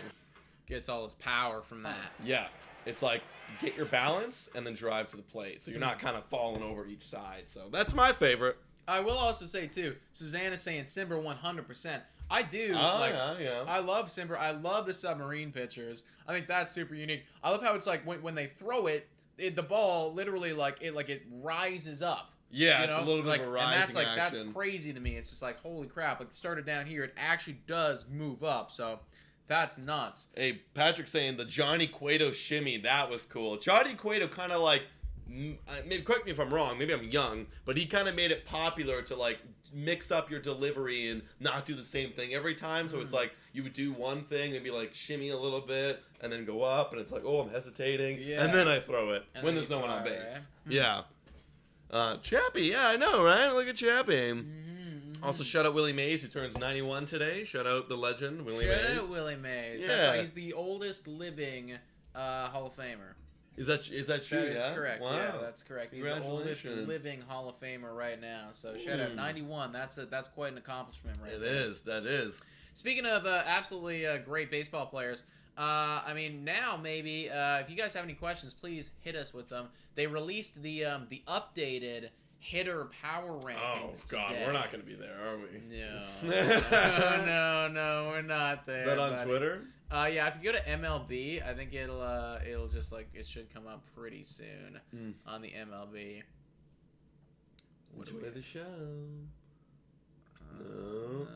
gets all his power from that. Yeah, it's like get your balance and then drive to the plate, so you're not kind of falling over each side. So that's my favorite. I will also say too, Susanna's saying Simber 100%. I do. Yeah. I love Simber. I love the submarine pitchers. I think that's super unique. I love how it's like when they throw it, the ball literally it rises up. Yeah, You it's know? a little bit like, of a rising and that's like action. that's crazy to me. It's just like holy crap! Like started down here, it actually does move up. So that's nuts. Hey, Patrick saying the Johnny Cueto shimmy, that was cool. Johnny Cueto kind of like, maybe correct me if I'm wrong, maybe I'm young, but he kind of made it popular to like mix up your delivery and not do the same thing every time. So it's like you would do one thing and be like shimmy a little bit and then go up, and it's like, oh, I'm hesitating, Yeah. and then I throw it And when then there's you no one throw on it, base. right? Yeah. Chappie, yeah, I know, right? Look at Chappie. Also, shout out Willie Mays, who turns 91 today. Shout out the legend, Willie Shout Mays. out Willie Mays. Yeah. That's he's the oldest living Hall of Famer. Is that true? That is yeah? correct. Wow. Yeah, that's correct. He's the oldest Congratulations. living Hall of Famer right now. So shout out 91. That's quite an accomplishment right It there. is. That is. Speaking of absolutely great baseball players, I mean now maybe if you guys have any questions, please hit us with them. They released the updated hitter power Oh rankings God, today. we're not gonna be there, are we? No, we're not there. Is that on buddy. Twitter? Yeah, if you go to MLB, I think it'll just it should come up pretty soon on the MLB. What do we? Enjoy the show. No,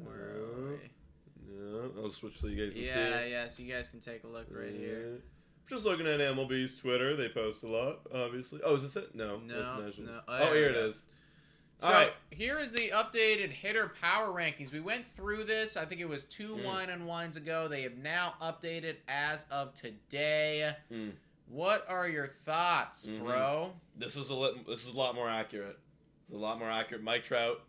where are we? No, I'll switch so you guys can see. Yeah, so you guys can take a look right here. Just looking at MLB's Twitter, they post a lot, obviously. Oh, is this it? No, No, that's Nationals. no. Oh, There here we it go. is. So All right. here is the updated hitter power rankings. We went through this. I think it was 2 1-1s ago. They have now updated as of today. What are your thoughts, bro? This is a lot more accurate. It's a lot more accurate. Mike Trout.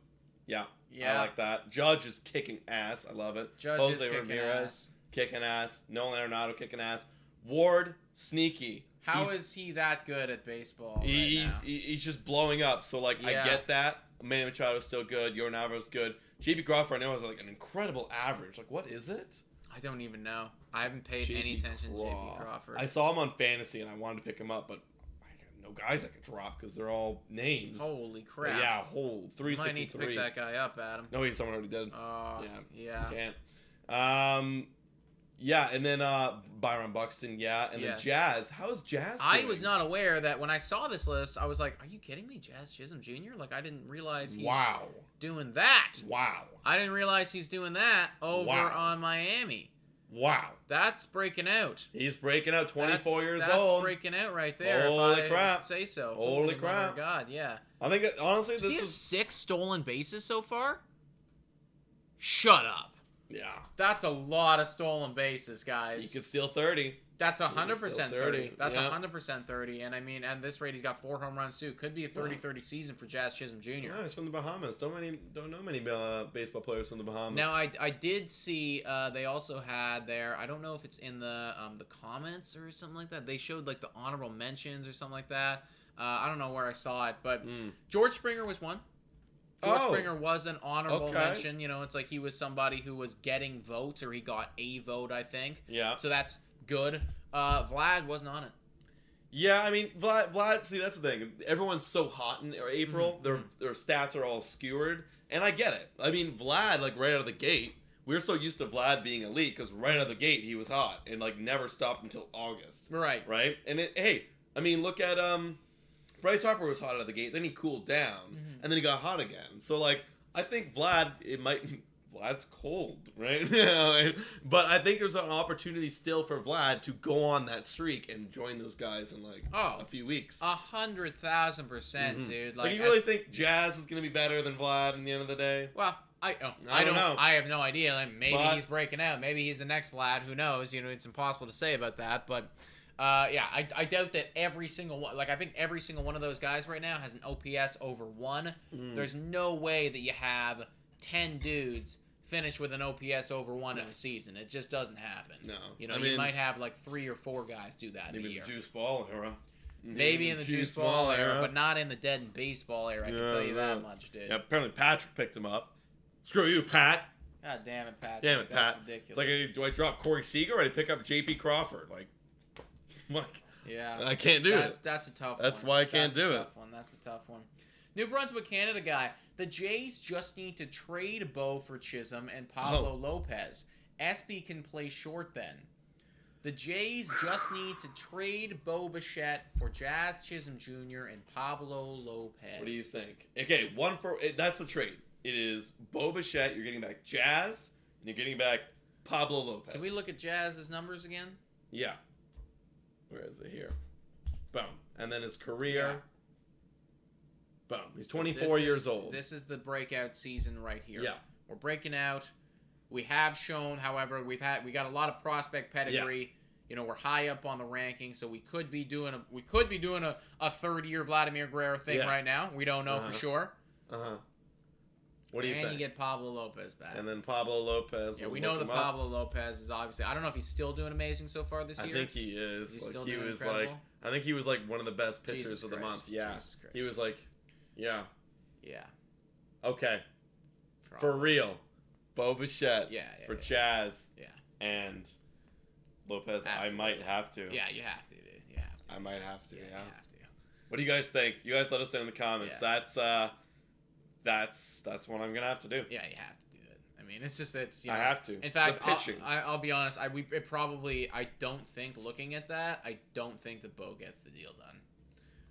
Yeah. I like that. Judge is kicking ass. I love it. Judge Jose is kicking Ramirez ass. kicking ass. Nolan Arenado kicking ass. Ward sneaky. How is he that good at baseball right now? He's just blowing up. So like Yeah. I get that. Manny Machado's still good. Yordan Alvarez good. JP Crawford I know has like an incredible average. Like what is it? I don't even know. I haven't paid any attention to JP Crawford. I saw him on fantasy and I wanted to pick him up, but I got no guys I could drop because they're all names. Holy But crap! yeah, whole You might 363. need to pick that guy up, Adam. No, he's someone already did. Oh, yeah. Can't. Yeah, and then Byron Buxton, and then Jazz. How is Jazz doing? I was not aware that when I saw this list, I was like, are you kidding me? Jazz Chisholm Jr.? Like, I didn't realize he's doing that. Wow. I didn't realize he's doing that over on Miami. Wow. That's breaking out. He's breaking out, 24 years that's old. That's breaking out right there. Holy if I crap. say so. Holy crap. crap. God, yeah. I think, honestly, Does he this have is... 6 stolen bases so far? Shut up. Yeah. That's a lot of stolen bases, guys. He could steal 30. That's 100% 30. That's yeah. 100% 30. And I mean, at this rate, he's got 4 home runs too. Could be a 30-30 season for Jazz Chisholm Jr. Yeah, he's from the Bahamas. Don't know many baseball players from the Bahamas. Now, I did see they also had there. I don't know if it's in the comments or something like that. They showed like the honorable mentions or something like that. I don't know where I saw it, but George Springer was one. George Springer was an honorable mention. You know, it's like he was somebody who was getting votes, or he got a vote, I think. Yeah. So that's good. Vlad wasn't on it. Yeah, I mean, Vlad, see, that's the thing. Everyone's so hot in April. Their stats are all skewered. And I get it. I mean, Vlad, like, right out of the gate, we're so used to Vlad being elite because right out of the gate, he was hot and, like, never stopped until August. Right. Right? And, hey, I mean, look at Bryce Harper was hot out of the gate, then he cooled down, and then he got hot again. So like, I think Vlad's cold, right? But I think there's an opportunity still for Vlad to go on that streak and join those guys in like a few weeks. 100,000%, dude. Like, you really think Jazz is going to be better than Vlad in the end of the day? Well, I don't know. I have no idea. Like, maybe he's breaking out. Maybe he's the next Vlad. Who knows? You know, it's impossible to say about that. But I doubt that every single one. Like, I think every single one of those guys right now has an OPS over 1. There's no way that you have 10 dudes finish with an OPS over 1 in a season. It just doesn't happen. No. You know, you might have like 3 or 4 guys do that in a year. Maybe the juice ball era. Maybe in the juice ball era, but not in the dead and baseball era. I can tell you that much, dude. Yeah, apparently Patrick picked him up. Screw you, Pat. God damn it, Pat. Damn it, Pat. Ridiculous. It's like, do I drop Corey Seager or do I pick up J.P. Crawford? Like, yeah. I can't do it. That's a tough one. That's why I can't do it. That's a tough one. New Brunswick, Canada guy. The Jays just need to trade Bo for Chisholm and Pablo Lopez. SB can play short then. The Jays just need to trade Bo Bichette for Jazz Chisholm Jr. and Pablo Lopez. What do you think? Okay, that's the trade. It is Bo Bichette, you're getting back Jazz, and you're getting back Pablo Lopez. Can we look at Jazz's numbers again? Yeah. Where is it here? Boom. And then his career. Boom. He's 24 years old. This is the breakout season right here. Yeah. We're breaking out. We have shown, however, we got a lot of prospect pedigree. Yeah. You know, we're high up on the rankings, so we could be doing a third-year Vladimir Guerrero thing right now. We don't know for sure. What do you think? And you get Pablo Lopez back. And then Pablo Lopez. Yeah, we know that Pablo Lopez is obviously. I don't know if he's still doing amazing so far this year. I think he is. He's still doing incredible. I think he was like one of the best pitchers of the month. Yeah. He was like, yeah. Yeah. Okay. Probably. For real. Bo Bichette. For Chaz. Yeah. And Lopez. Absolutely. I might have to. Yeah, you have to, dude. You have to. I might have to. Yeah. You have to. What do you guys think? You guys let us know in the comments. Yeah. That's what I'm gonna have to do. Yeah, you have to do it. I mean, it's I have to. In fact, I'll be honest. I don't think looking at that, I don't think that Bo gets the deal done.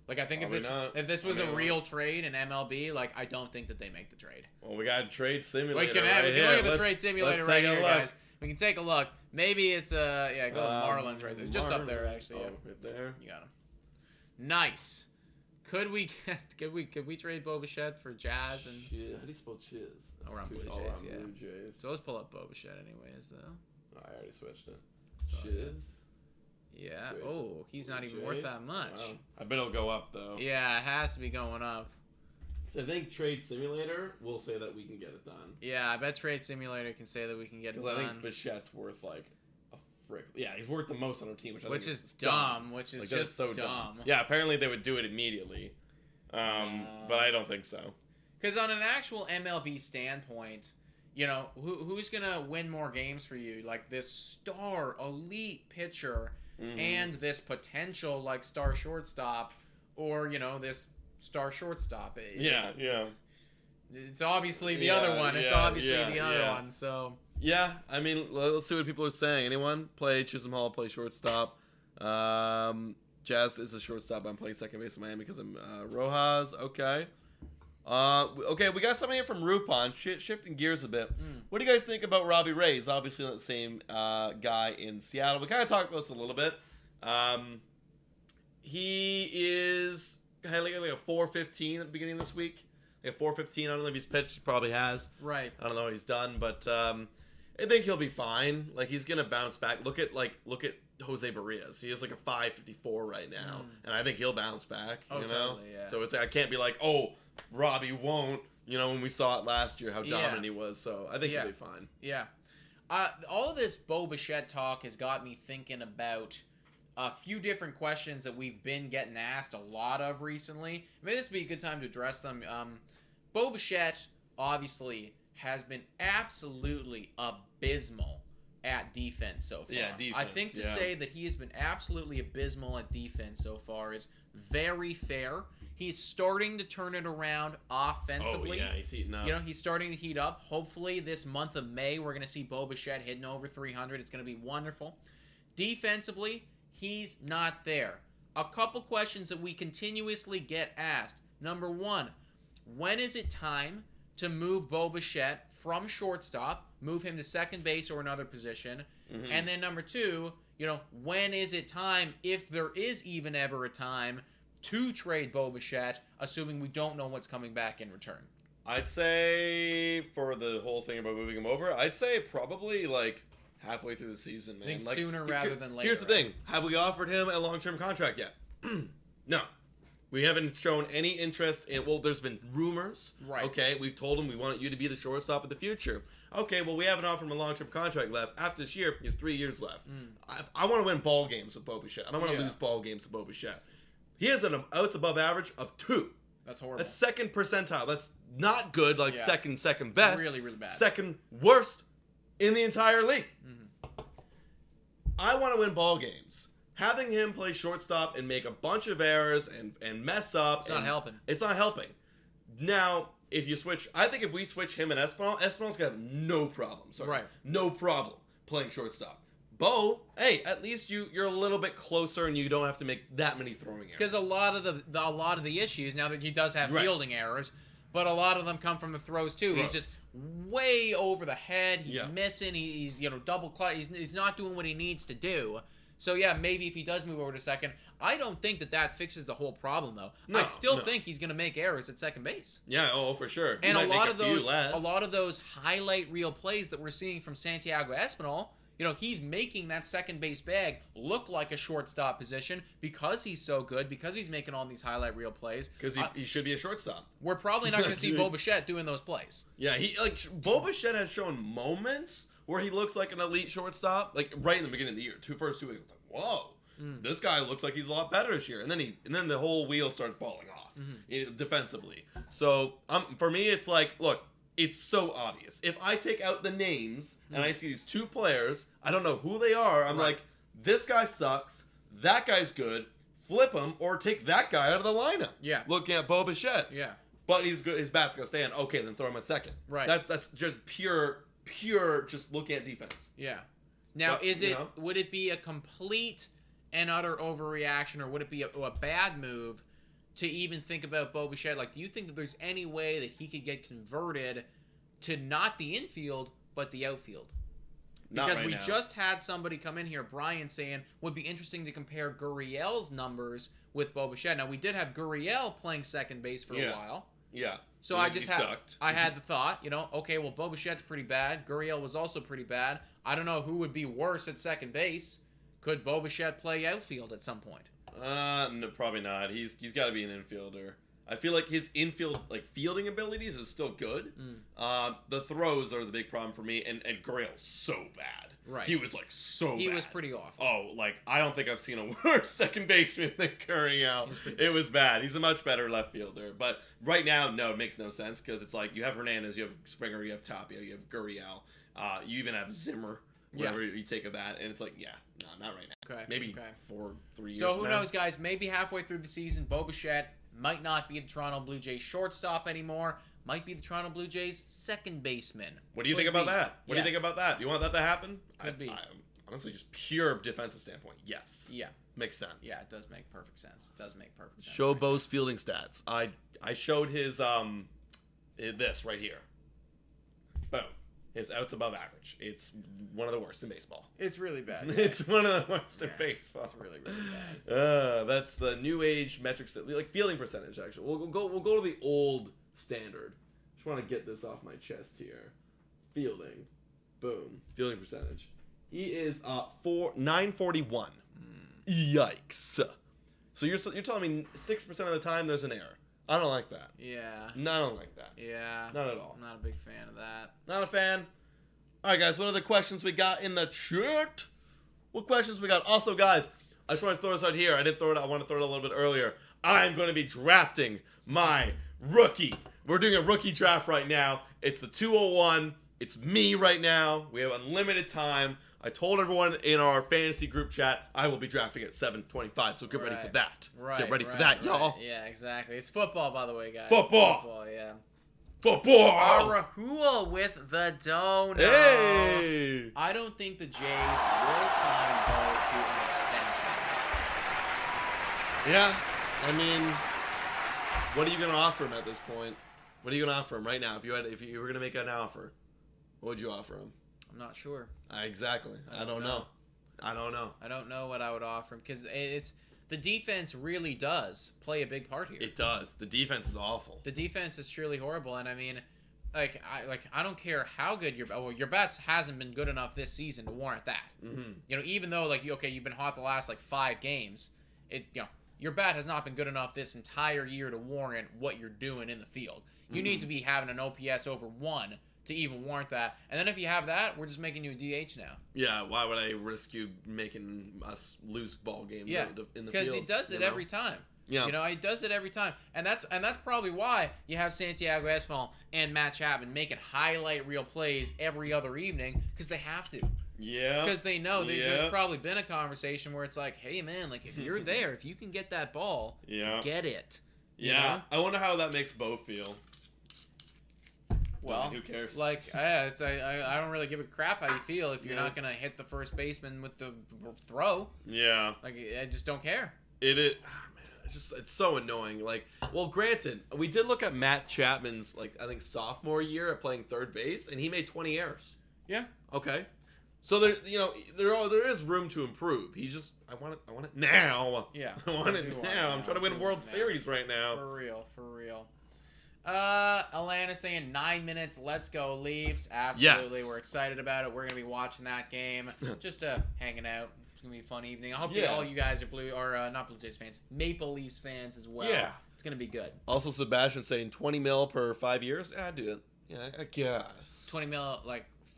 Like, I think if this was a real trade in MLB, like, I don't think that they make the trade. Well, we got a trade simulator. We can look at the trade simulator right here, guys. We can take a look. Maybe it's go to Marlins right there, just up there actually. Right there. You got him. Nice. Could we trade Bo Bichette for Jazz and? Shit. How do you spell Chiz? Oh, we're on Blue Jays. Yeah. Blue Jays. So let's pull up Bo Bichette anyways, though. I already switched it. Chiz. Yeah. Jays. Oh, he's not even worth that much. Wow. I bet it'll go up though. Yeah, it has to be going up. So I think Trade Simulator will say that we can get it done. Yeah, I bet Trade Simulator can say that we can get it done. Because I think Bichette's worth like a frick. Yeah, he's worth the most on our team, which is dumb. Which is like, just so dumb. Yeah, apparently they would do it immediately, but I don't think so. Because on an actual MLB standpoint, you know, who's gonna win more games for you? Like this star elite pitcher and this potential like star shortstop, or you know this star shortstop. Yeah. It's obviously the other one. It's obviously the other one. So. Yeah, I mean, let's see what people are saying. Anyone play Chisholm Hall? Play shortstop. Jazz is a shortstop. I'm playing second base in Miami because I'm Rojas. Okay. Okay, we got something here from Rupon. Shifting gears a bit. What do you guys think about Robbie Ray? He's obviously not the same guy in Seattle. We kind of talked about this a little bit. He is kind of like a 4.15 at the beginning of this week. Like a 4.15. I don't know if he's pitched. He probably has. Right. I don't know what he's done, but I think he'll be fine. Like he's gonna bounce back. Look at Jose Barrios. He has like a 5.54 right now, and I think he'll bounce back. Oh, you know? totally, yeah. So I can't be like, oh, Robbie won't. You know, when we saw it last year, how dominant he was. So I think he'll be fine. Yeah. All of this Bo Bichette talk has got me thinking about a few different questions that we've been getting asked a lot of recently. Maybe this would be a good time to address them. Bo Bichette, obviously, has been absolutely abysmal at defense so far. Yeah, defense. I think to say that he has been absolutely abysmal at defense so far is very fair. He's starting to turn it around offensively. Oh, yeah, he's heating up. You know, he's starting to heat up. Hopefully, this month of May, we're going to see Bo Bichette hitting over 300. It's going to be wonderful. Defensively, he's not there. a couple questions that we continuously get asked. Number one, when is it time to move Bo Bichette from shortstop, move him to second base or another position? Mm-hmm. And then number two, when is it time, if there is even ever a time, to trade Bo Bichette, assuming we don't know what's coming back in return? I'd say, for the whole thing about moving him over, I'd say probably like halfway through the season, man. I think like, sooner rather than later. Here's the thing. Have we offered him a long-term contract yet? No. We haven't shown any interest in, well, there's been rumors. Right. Okay, we've told him we want you to be the shortstop in the future. Okay, well, we haven't offered him a long-term contract left. After this year, he has 3 years left. I want to win ball games with Bo Bichette. I don't want to lose ball games with Bo Bichette. He has an outs above average of 2. That's horrible. That's second percentile. That's not good, like second best. It's really, really bad. Second worst in the entire league. Mm-hmm. I want to win ball games. Having him play shortstop and make a bunch of errors and mess up. It's not helping. It's not helping. Now, if you switch, I think if we switch him and Espinal's got no problem. Sorry. Right. No problem playing shortstop. Bo, hey, at least you're a little bit closer and you don't have to make that many throwing errors. Because a lot of the issues, now that he does have fielding errors, but a lot of them come from the throws too. Throws. He's just way over the head. He's missing. He's double clutch. He's not doing what he needs to do. So yeah, maybe if he does move over to second, I don't think that fixes the whole problem though. No, I still think he's going to make errors at second base. Yeah, for sure. And a lot of those highlight reel plays that we're seeing from Santiago Espinal, he's making that second base bag look like a shortstop position because he's so good, because he's making all these highlight reel plays. Because he should be a shortstop. We're probably not going to see Bo Bichette doing those plays. Yeah, Bo Bichette has shown moments where he looks like an elite shortstop, like right in the beginning of the year. First 2 weeks, it's like, whoa, this guy looks like he's a lot better this year. And then the whole wheel started falling off defensively. So for me, it's like, look, it's so obvious. If I take out the names and I see these 2 players, I don't know who they are. I'm like, this guy sucks. That guy's good. Flip him or take that guy out of the lineup. Yeah. Looking at Bo Bichette. Yeah. But he's good. His bat's gonna stand. Okay, then throw him at second. Right. That's just pure just looking at defense. Yeah. Now, would it be a complete and utter overreaction, or would it be a bad move to even think about Bo Bichette? Like, do you think that there's any way that he could get converted to not the infield, but the outfield? Because we just had somebody come in here, Brian, saying would be interesting to compare Gurriel's numbers with Bo Bichette. Now, we did have Gurriel playing second base for a while. Yeah. So I had the thought, okay, well, Bo Bichette's pretty bad. Gurriel was also pretty bad. I don't know who would be worse at second base. Could Bo Bichette play outfield at some point? No, probably not. He's got to be an infielder. I feel like his infield fielding abilities is still good. The throws are the big problem for me, and Gurriel's so bad. Right. He was so bad. He was pretty awful. Oh, I don't think I've seen a worse second baseman than Gurriel. It was bad. He's a much better left fielder. But right now, no, it makes no sense because it's like you have Hernandez, you have Springer, you have Tapia, you have Gurriel. You even have Zimmer. Whatever you take of that, and it's like, no, not right now. Okay. Maybe 3 years. So who knows, guys? Maybe halfway through the season, Bo Bichette might not be the Toronto Blue Jays shortstop anymore. Might be the Toronto Blue Jays second baseman. What do you think about that? What do you think about that? You want that to happen? Could be. Honestly, just pure defensive standpoint, yes. Yeah. Makes sense. Yeah, it does make perfect sense. Show Bo's fielding stats. I showed his this right here. Boom. His outs above average. It's one of the worst in baseball. It's really bad. It's one of the worst in baseball. It's really, really bad. That's the new age metrics, like fielding percentage. Actually, we'll go to the old standard. Just want to get this off my chest here. Fielding, boom. Fielding percentage. He is 941. Yikes! So you're telling me 6% of the time there's an error. I don't like that. Yeah. No, I don't like that. Yeah. Not at all. I'm not a big fan of that. Not a fan. All right, guys. What are the questions we got in the chat? What questions we got? Also, guys, I just want to throw this out here. I didn't throw it. I want to throw it a little bit earlier. I'm going to be drafting my rookie. We're doing a rookie draft right now. It's the 201. It's me right now. We have unlimited time. I told everyone in our fantasy group chat I will be drafting at 7:25, so get ready for that. Get ready for that, y'all. Yeah, exactly. It's football, by the way, guys. Football, yeah. Football! Arahua with the donut. Hey! I don't think the Jays will sign Bo to an extension. Yeah, I mean, what are you gonna offer him at this point? What are you gonna offer him right now? If you were gonna make an offer, what would you offer him? I'm not sure. Exactly. I don't know. I don't know what I would offer him because it's the defense really does play a big part here. It does. The defense is awful. The defense is truly horrible, and I mean, I don't care how good your bats hasn't been good enough this season to warrant that. Mm-hmm. You know, even though you've been hot the last 5 games, your bat has not been good enough this entire year to warrant what you're doing in the field. You need to be having an OPS over 1 to even warrant that. And then if you have that, we're just making you a DH now. Yeah, why would I risk you making us lose ball games in the field? Because he does it every time. Yeah. He does it every time. And that's probably why you have Santiago Espinal and Matt Chapman making highlight reel plays every other evening, because they have to. Yeah. Because they know there's probably been a conversation where it's like, hey, man, if you're there, if you can get that ball, get it. Yeah. I wonder how that makes Bo feel. Well, who cares? I don't really give a crap how you feel if you're not gonna hit the first baseman with the throw. Yeah. I just don't care. It is. Oh, man, it's so annoying. Granted, we did look at Matt Chapman's I think sophomore year at playing third base, and he made 20 errors. Yeah. Okay. So there is room to improve. I want it now. Yeah. I want it now. I'm trying to win a World Series right now. For real. Alana saying 9 minutes. Let's go Leafs. Absolutely. Yes. We're excited about it. We're gonna be watching that game. Just hanging out. It's gonna be a fun evening. I hope all you guys are not Blue Jays fans, Maple Leafs fans as well. Yeah. It's gonna be good. Also, Sebastian saying 20 mil per 5 years. Yeah, I'd do it. Yeah, I guess. 20 mil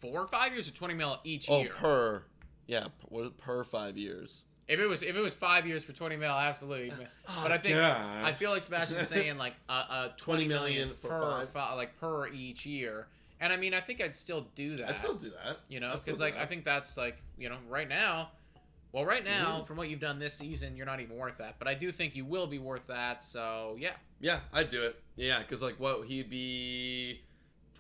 4 or 5 years, or 20 mil each year? Per 5 years. If it was 5 years for 20 mil, absolutely. But I feel like Sebastian's saying 20 million per per each year. And I mean, I think I'd still do that. I'd still do that. Because I think that's right now. Well, right now, from what you've done this season, you're not even worth that. But I do think you will be worth that. So yeah. Yeah, I'd do it. Yeah, because he'd be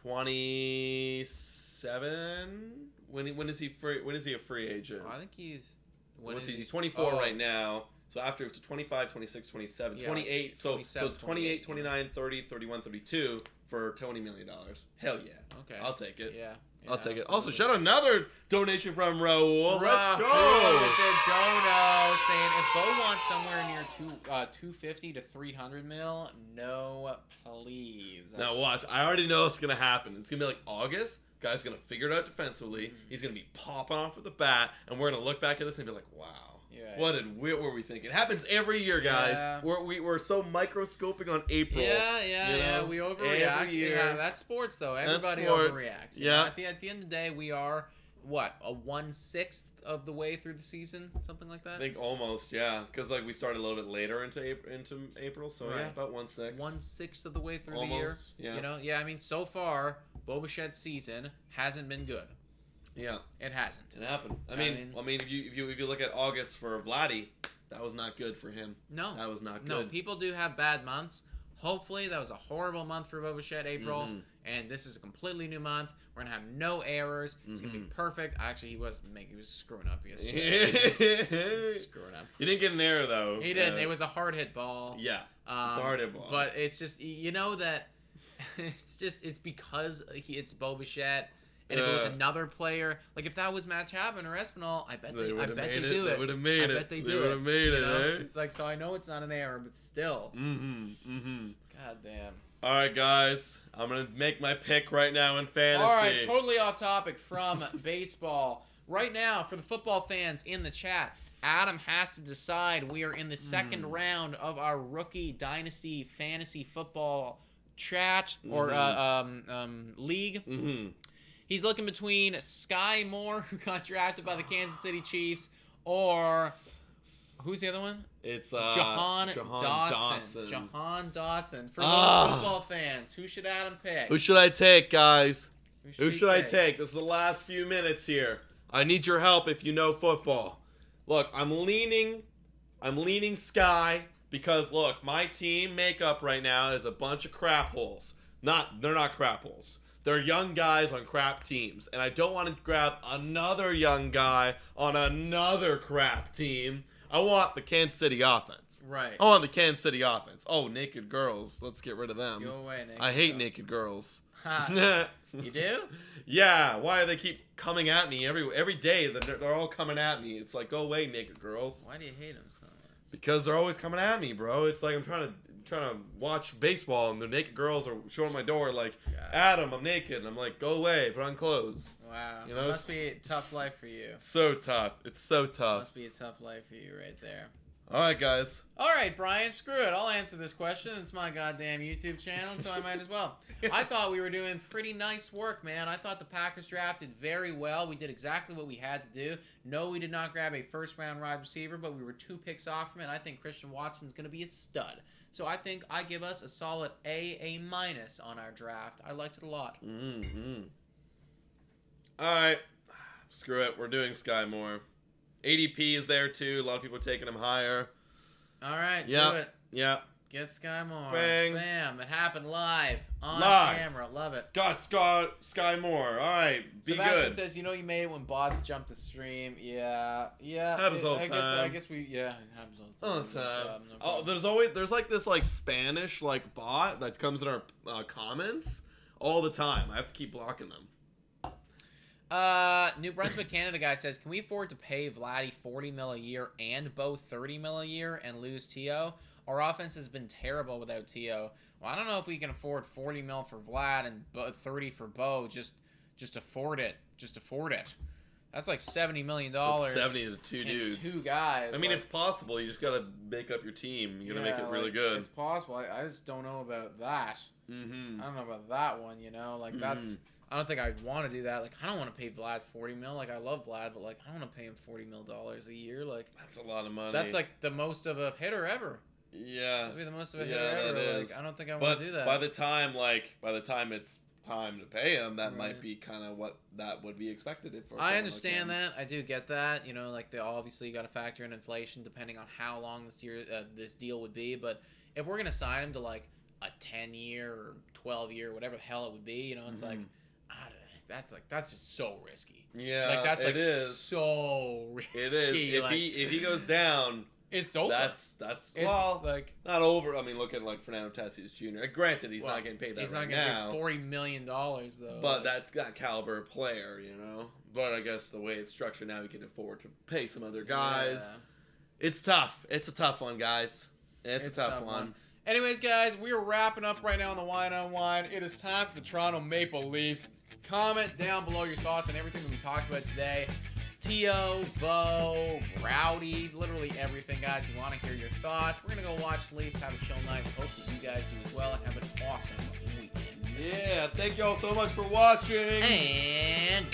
27. When is he free? When is he a free agent? I think he's. He's 24 right now. So after it's 25, 26, 27, 28. So 28, 29, 30, 31, 32 for $20 million. Hell yeah. Okay. I'll take it. Yeah. I'll take it. Also, shout out another donation from Raul. Let's go. With the dono saying if Bo wants somewhere near 250 to 300 mil, no, please. Now watch. I already know it's gonna happen. It's gonna be August. Guy's gonna figure it out defensively. He's gonna be popping off with the bat, and we're gonna look back at this and be like, "Wow, what were we thinking?" It happens every year, guys. Yeah. We're so microscoping on April. Yeah. We overreact. Every year. Yeah, that's sports, though. Everybody overreacts. Yeah. At the end of the day, we are a 1/6 of the way through the season, something like that. I think almost, yeah, because we started a little bit later into April, so yeah, about 1/6. 1/6 of the way through almost, the year. Yeah. I mean, so far, Bo Bichette's season hasn't been good. Yeah, it hasn't. It happened. I mean, if you look at August for Vladdy, that was not good for him. No, that was not good. No, people do have bad months. Hopefully, that was a horrible month for Bo Bichette, April, and this is a completely new month. We're gonna have no errors. It's gonna be perfect. Actually, he was screwing up yesterday. Screwing up. He didn't get an error though. He didn't. It was a hard hit ball. Yeah, it's a hard hit ball. But it's just that it's because it's Bo Bichette. And if it was another player, if that was Matt Chapman or Espinal, I bet they do it. They would have made it. I bet they do it. They would have made it. Eh? It's so I know it's not an error, but still. God damn. All right, guys. I'm gonna make my pick right now in fantasy. All right, totally off topic from baseball. Right now, for the football fans in the chat, Adam has to decide. We are in the second round of our rookie dynasty fantasy football chat or league. He's looking between Sky Moore, who got drafted by the Kansas City Chiefs, or who's the other one? It's Jahan Dotson. Jahan Dotson. For those football fans, who should Adam pick? Who should I take, guys? Who should I take? This is the last few minutes here. I need your help if you know football. Look, I'm leaning Sky because look, my team makeup right now is a bunch of crap holes. They're not crap holes. They're young guys on crap teams, and I don't want to grab another young guy on another crap team I want the Kansas City offense. Right. I want the Kansas City offense. Oh, naked girls. Let's get rid of them. Go away, naked I hate girls. naked girls. You do? Yeah. Why do they keep coming at me every day? They're all coming at me. It's like, go away, naked girls. Why do you hate them so much? Because they're always coming at me, bro. It's like I'm trying to watch baseball, and the naked girls are showing my door like, God. Adam, I'm naked. And I'm like, go away, put on clothes. Wow. You know, It must be a tough life for you. It's so tough. It's so tough. Must be a tough life for you right there. All right, guys. All right, Brian, screw it. I'll answer this question. It's my goddamn YouTube channel, so I might as well. I thought we were doing pretty nice work, man. I thought the Packers drafted very well. We did exactly what we had to do. No, we did not grab a first-round wide receiver, but we were 2 picks off from it. I think Christian Watson's going to be a stud. So I think I give us a solid A- on our draft. I liked it a lot. Mm-hmm. All right. Screw it. We're doing Sky Moore. ADP is there, too. A lot of people are taking him higher. All right, Yep. do it. Yep. Get Sky Moore. Bang. Bam. It happened live on Live. camera. Love it. Got Sky Moore. All right. Be Sebastian good. says, you made it when bots jumped the stream. Yeah. Happens all the I time. guess it happens all the All time. the time. No Oh, problem. there's like this like Spanish like bot that comes in our comments all the time. I have to keep blocking them. New Brunswick, Canada guy says, can we afford to pay Vladdy $40 million a year and Bo $30 million a year and lose Tio? Our offense has been terrible without Tio. Well, I don't know if we can afford $40 million for Vlad and $30 for Bo. Just afford it. Just afford it. That's like $70 million. It's 70 to 2 dudes. 2 guys. I mean, it's possible. You just gotta make up your team. You gotta make it really good. It's possible. I just don't know about that. Mm-hmm. I don't know about that one. That's. I don't think I'd want to do that. Like, I don't want to pay Vlad $40 million. Like, I love Vlad, but like, I don't want to pay him $40 million a year. Like, That's a lot of money. that's like the most of a hitter ever. Yeah. That'd be the most of a Yeah, hitter ever. that Like, is. I don't think I But want to do that. by the time it's time to pay him, that Right. might be kind of what that would be expected for. I understand that. I do get that. Like, obviously you got to factor in inflation depending on how long this deal would be. But if we're gonna sign him to like a 10-year or 12-year, whatever the hell it would be, it's like, I don't know. That's just so risky. Yeah, Like, that's like it is. so risky. It is. If like, he goes down, it's over. that's It's well, like not over. I mean, look at like Fernando Tatis Jr. Granted, he's not getting paid that he's right not getting now. paid $40 million though. But that's that caliber of player, But I guess the way it's structured now, we can afford to pay some other guys. Yeah. It's tough. It's a tough one, guys. It's a tough one. Anyways, guys, we are wrapping up right now on the Wine on Wine. It is time for the Toronto Maple Leafs. Comment down below your thoughts on everything that we talked about today. Tio, Bo, Rowdy, literally everything, guys. We want to hear your thoughts. We're going to go watch the Leafs, have a chill night. Hope that you guys do as well and have an awesome weekend. Yeah, thank y'all so much for watching. And